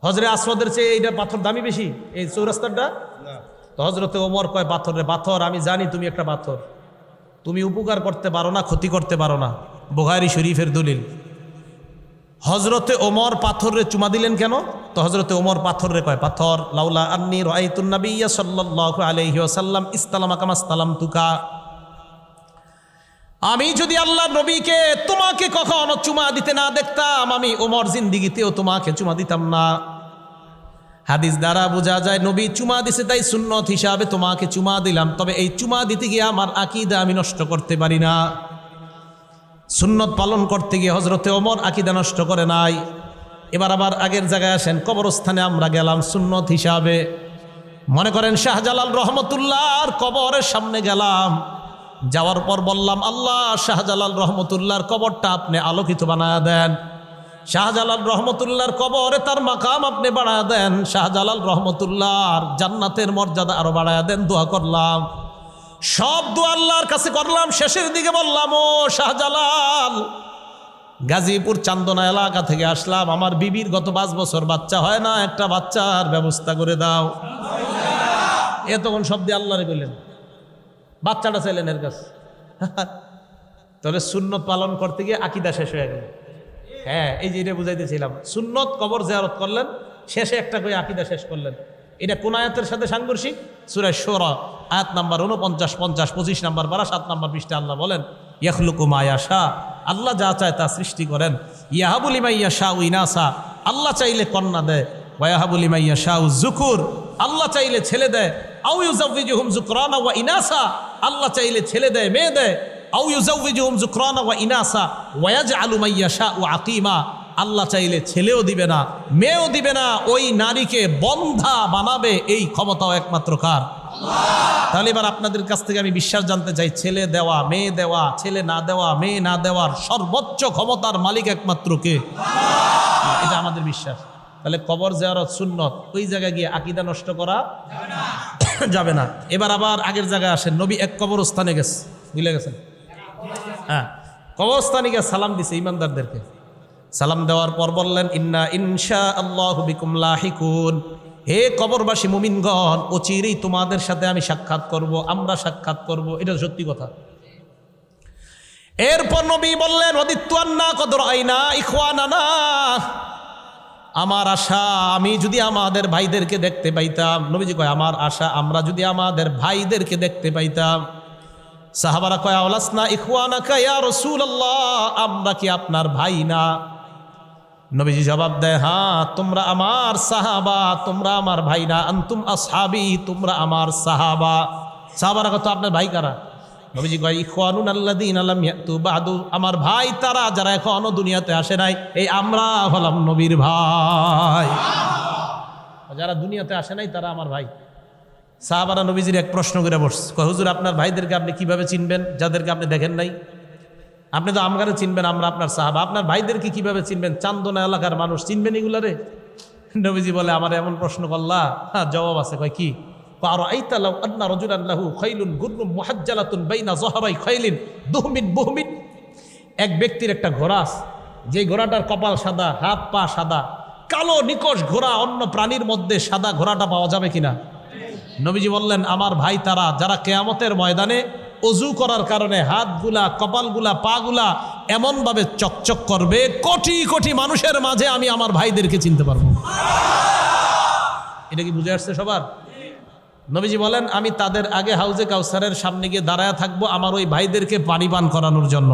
হজরে আসওয়াদের চেয়ে এইটা পাথর দামি বেশি, এই চৌরাস্তারটা? তো হজরতে ওমর কয়, পাথর রে পাথর, আমি জানি তুমি একটা পাথর, তুমি উপকার করতে পারো না, ক্ষতি করতে পারো না। বুখারী শরীফের দলিল। হজরতে ওমর পাথরে চুমা দিলেন কেন? তো হজরতে ওমর পাথর রে কয়, পাথর লাউলা আন্নী রাআইতুন নাবিয়্যা সাল্লাল্লাহু আলাইহি ওয়াসাল্লাম ইসতালামা কামা ইসতালামতুকা, আমি যদি আল্লাহ নবীকে তোমাকে কখনো চুমা দিতে না দেখতাম, আমি ওমর জিন্দিগিতেও তোমাকে চুমা দিতাম না। হাদিস দ্বারা বোঝা যায় নবী চুমা দিছে, তাই সুন্নত হিসাবে তোমাকে চুমা দিলাম। তবে এই চুমা দিতে গিয়ে আমার আকীদা আমি নষ্ট করতে পারি না। সুন্নত পালন করতে গিয়ে হযরতে ওমর আকীদা নষ্ট করে নাই। এবার আবার আগের জায়গায় আসেন, কবরস্থানে আমরা গেলাম সুন্নত হিসাবে। মনে করেন শাহজালাল রহমতুল্লাহর কবরের সামনে গেলাম, যাওয়ার পর বললাম, আল্লাহ শাহজালাল রহমতুল্লাহর কবরটা আপনি আলোকিত বানায় দেন, শাহজালাল রহমতুল্লাহর কবরে তার মাকাম আপনি বাড়ায় দেন, শাহজালাল রহমতুল্লাহর জান্নাতের মর্যাদা আরো বাড়ায় দেন। দোয়া করলাম, সব দোয়া আল্লাহর কাছে করলাম। শেষের দিকে বললাম, ও শাহজালাল, গাজীপুর চান্দনা এলাকা থেকে আসলাম, আমার বিবির গত 5 বছর বাচ্চা হয় না, একটা বাচ্চার ব্যবস্থা করে দাও। এ তখন সব দিয়ে আল্লাহরে বললেন, বাচ্চাটা চাইলেন এর কাছে। তাহলে সুন্নত পালন করতে গিয়ে আকীদা শেষ হয়ে গেল। হ্যাঁ, এই যে এটা বুঝাইতেছিলাম, সুন্নত কবর জিয়ারত করলেন, শেষে একটা করে আকীদা শেষ করলেন। এটা কোন আয়াতের সাথে সাংঘর্ষিক? সূরা শূরা আয়াত নাম্বার 49, 50, 25 নাম্বার পারা 7 নাম্বার পৃষ্ঠা আল্লাহ বলেন, ইয়াখলুকু মা ইয়াশা, আল্লাহ যা চায় তা সৃষ্টি করেন। ইয়াহাবু লিমান ইয়াশাউ ইনাসা, আল্লাহ চাইলে কন্যা দেয়। ওয়া ইয়াহাবু লিমান ইয়াশাউ যুকুর, আল্লাহ চাইলে ছেলে দেয়। আও ইউযাওয়িজুহুম যুকরানা ওয়া ইনাসা, আল্লাহ চাইলে ছেলে দেয় মেয়ে দেয়। আও ইউযাওয়িজুহুম যুকরানা ওয়া ইনাসা ওয়া ইয়াজআলু মান ইয়াশাউ আকীমা, আল্লাহ চাইলে ছেলেও দিবে না মেয়েও দিবে না, ওই নারীকে বন্ধা বানাবে। এই ক্ষমতাও একমাত্র কার? আল্লাহ। তাহলে এবার আপনাদের কাছ থেকে আমি বিশ্বাস জানতে চাই, ছেলে দেওয়া মেয়ে দেওয়া, ছেলে না দেওয়া মেয়ে না দেওয়ার সর্বোচ্চ ক্ষমতার মালিক একমাত্র কে? আল্লাহ। এটা আমাদের বিশ্বাস। তাহলে কবর জিয়ারত সুন্নত, ওই জায়গায় গিয়ে আকীদা নষ্ট করা যাবে না। এবার আবার আগের জায়গায় আসেন, নবী এক কবরস্থানে গেছে, ভুলে গেছেন? হ্যাঁ, কবরস্থানে গিয়ে সালাম দিছে ইমানদারদেরকে। সালাম দেওয়ার পর বললেন, ইন্না ইনশাআল্লাহু বিকুম লাহিকুন, হে কবরবাসী মুমিনগণ, অচিরেই তোমাদের সাথে আমি সাক্ষাৎ করব, আমরা সাক্ষাৎ করব। এটা সত্যি কথা। এরপর নবী বললেন, ওয়াদিত্তু আন্না কদ রাআইনা ইখওয়ানানা, আমার আশা আমি যদি আমাদের ভাইদেরকে দেখতে পাইতাম। নবীজি কয়, আমার আশা আমরা যদি আমাদের ভাইদেরকে দেখতে পাইতাম। সাহাবারা কয়, আওলাসনা ইখওয়ানাকা ইয়া রাসূলুল্লাহ, আমরা কি আপনার ভাই না? নবীজি জবাব দেয়, হ্যাঁ তোমরা আমার সাহাবা, তোমরা আমার ভাই না। আনতুম আসহাবি, তোমরা আমার সাহাবা। সাহাবারা কত আপনার ভাই কারা? নবীজি কয়, ইখওয়ানুন আল্লাযীনা লাম ইয়াতু বাদু, আমার ভাই তারা যারা এখনো দুনিয়াতে আসে নাই। এই আমরা হলাম নবীর ভাই, যারা দুনিয়াতে আসে নাই তারা আমার ভাই। সাহাবারা নবীজির এক প্রশ্ন করে বসছে, কয়, হুজুর আপনার ভাইদেরকে আপনি কিভাবে চিনবেন যাদেরকে আপনি দেখেন নাই? আপনি তো আমগারে চিনবেন, আমরা আপনার সাহাবা, আপনার ভাইদেরকে কিভাবে চিনবেন? চান্দনা এলাকার মানুষ চিনবেন এগুলারে? নবীজি বলে, আমার এমন প্রশ্ন করলা? হ্যাঁ, জবাব আছে। কয় কি? আরাআইতা লাউ আন্না রাজুলান লাহু খাইলুন গুররুম মুহাজ্জালাতুন বাইনা যহরাই খাইলিন দুহমিন বুহমিন, এক ব্যক্তির একটা ঘোড়া আছে, যে ঘোড়াটার কপাল সাদা, হাত পা সাদা, কালো নিকশ ঘোড়া, অন্য প্রাণীর মধ্যে সাদা ঘোড়াটা পাওয়া যাবে কিনা? নবীজি বললেন, আমার ভাই তারা যারা কিয়ামতের ময়দানে অজু করার কারণে হাতগুলা, কপালগুলা, পাগুলা এমনভাবে চকচক করবে, কোটি কোটি মানুষের মাঝে আমি আমার ভাইদেরকে চিনতে পারবো। এটা কি বুঝে আসছে সবার? নবীজি বলেন, আমি তাদের আগে হাউজে কাউসারের সামনে গিয়ে দাঁড়ায় থাকবো আমার ওই ভাইদেরকে পানি পান করানোর জন্য।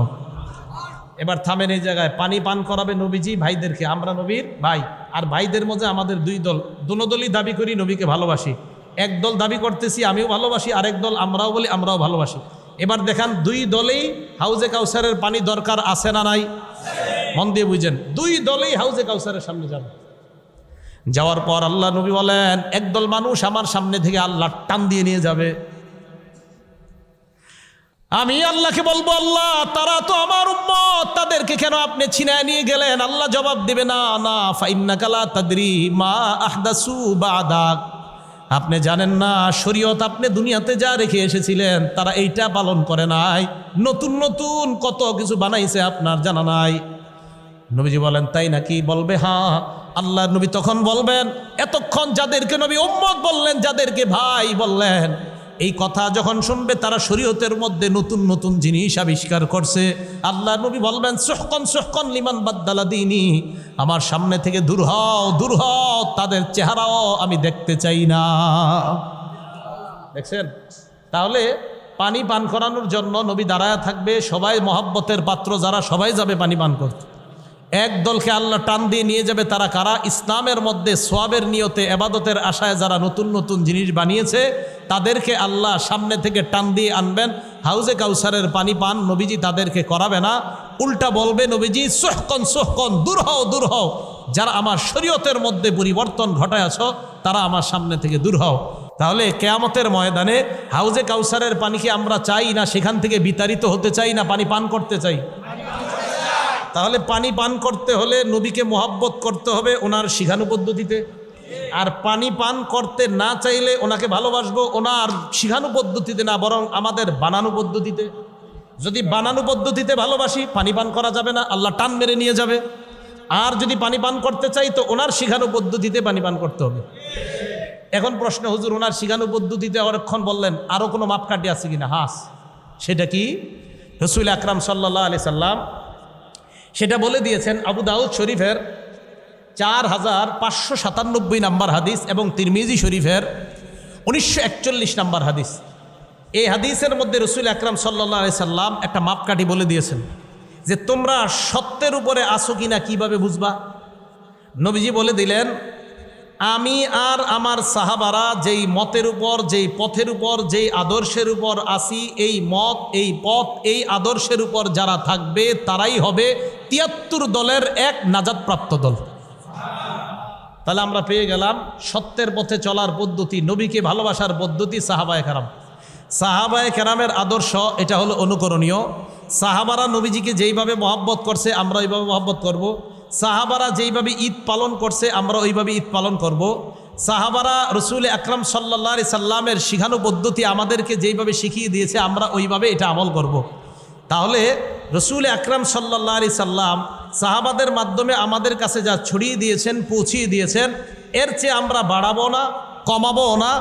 এবার থামেন এই জায়গায়, পানি পান করাবে নবীজি ভাইদেরকে, আমরা নবীর ভাই। আর ভাইদের মধ্যে আমাদের দুই দল, দুনো দলই দাবি করি নবীকে ভালোবাসি। এক দল দাবি করতেছি আমিও ভালোবাসি, আরেক দল আমরাও বলি আমরাও ভালোবাসি। এবার দেখান, দুই দলেই হাউজে কাউসারের পানি দরকার আছে না নাই? মন দিয়ে বুঝেন, দুই দলেই হাউজে কাউসারের সামনে যাবে। যাওয়ার পর আল্লাহ নবী বলেন, একদল মানুষ আমার সামনে থেকে আল্লাহ টান দিয়ে নিয়ে যাবে। আমি আল্লাহকে বলবো, আল্লাহ তারা তো আমার উম্মত, তাদেরকে কেন আপনি ছিনায় নিয়ে গেলেন? আল্লাহ জবাব দিবে, না না, ফাইন্নাকা লা তাদরি মা আহদাসু বাদাক, আপনি জানেন না শরীয়ত আপনি দুনিয়াতে যা রেখে এসেছিলেন তারা এইটা পালন করে নাই, নতুন নতুন কত কিছু বানাইছে আপনার জানা নাই। নবীজি বলেন, তাই নাকি? বলবে, হ্যাঁ। আল্লাহ নবী তখন বলবেন, এতক্ষণ যাদেরকে নবী উম্মত বললেন, যাদেরকে ভাই বললেন, এই কথা যখন শুনবে তারা শরীয়তের মধ্যে নতুন নতুন জিনিস আবিষ্কার করছে। আল্লাহ নবী বলবেন, সুহকন সুহকন লিমান বাদ্দালা দীনি, আমার সামনে থেকে দূর হও, দূর হও, তাদের চেহারাও আমি দেখতে চাই না। দেখছেন? তাহলে পানি পান করানোর জন্য নবী দাঁড়ায় থাকবে, সবাই মহাব্বতের পাত্র যারা সবাই যাবে পানি পান করতে। এক দলকে আল্লাহ টান দিয়ে নিয়ে যাবে, তারা কারা? ইসলামের মধ্যে সোয়াবের নিয়তে এবাদতের আশায় যারা নতুন নতুন জিনিস বানিয়েছে তাদেরকে আল্লাহ সামনে থেকে টান দিয়ে আনবেন। হাউজে কাউসারের পানি পান নবীজি তাদেরকে করাবে না, উল্টা বলবে নবীজি সোহকন সোহকন, দূর হও দূর হও, যারা আমার শরীয়তের মধ্যে পরিবর্তন ঘটায় আছো তারা আমার সামনে থেকে দূর হও। তাহলে কেয়ামতের ময়দানে হাউজে কাউসারের পানিকে আমরা চাই না সেখান থেকে বিতাড়িত হতে চাই না পানি পান করতে চাই? তাহলে পানি পান করতে হলে নবীকে মোহাব্বত করতে হবে ওনার শিখানো পদ্ধতিতে, আর পানি পান করতে না চাইলে ওনাকে ভালোবাসবো ওনার শিখানো পদ্ধতিতে না, বরং আমাদের বানানো পদ্ধতিতে। যদি বানানো পদ্ধতিতে ভালোবাসি পানি পান করা যাবে না, আল্লাহ টান মেরে নিয়ে যাবে। আর যদি পানি পান করতে চাই তো ওনার শিখানো পদ্ধতিতে পানি পান করতে হবে। এখন প্রশ্ন, হুজুর ওনার শিখানো পদ্ধতিতে অনেকক্ষণ বললেন, আরও কোনো মাপকাঠি আছে কিনা? হাস, সেটা কি? রাসূল আকরাম সাল্লাল্লাহু আলাইহি সাল্লাম সেটা বলে দিয়েছেন। আবু দাউদ শরীফের 4597 নাম্বার হাদিস এবং তিরমিজি শরীফের 1941 নাম্বার হাদিস। এই হাদিসের মধ্যে রাসূল আকরাম সাল্লাল্লাহু আলাইহি সাল্লাম একটা মাপকাঠি বলে দিয়েছেন যে তোমরা সত্যের উপরে আসো কিনা কিভাবে বুঝবা? নবীজি বলে দিলেন, আমি আর আমার সাহাবারা যেই মতের উপর, যেই পথের উপর, যেই আদর্শের উপর আসি, এই মত, এই পথ, এই আদর্শের উপর যারা থাকবে তারাই হবে ৭৩ দলের এক নাজাতপ্রাপ্ত দল। তাহলে আমরা পেয়ে গেলাম সত্যের পথে চলার পদ্ধতি, নবীকে ভালোবাসার পদ্ধতি সাহাবায়ে কেরাম। সাহাবায়ে কেরামের আদর্শ এটা হলো অনুকরণীয়। সাহাবারা নবীজিকে যেইভাবে মহব্বত করছে আমরা ওইভাবে মহব্বত করব। সাহাবারা যেইভাবে ঈদ পালন করছে আমরা ওইভাবে ঈদ পালন করব। সাহাবারা রাসূল আকরাম সাল্লাল্লাহু আলাইহি সাল্লামের শিখানো পদ্ধতি আমাদেরকে যেইভাবে শিখিয়ে দিয়েছে আমরা ওইভাবে এটা আমল করব। তাহলে রাসূল আকরাম সাল্লাল্লাহু আলাইহি সাল্লাম সাহাবাদের মাধ্যমে আমাদের কাছে যা ছড়িয়ে দিয়েছেন, পৌঁছিয়ে দিয়েছেন, এর চেয়ে আমরা বাড়াবো না, কমাবো না,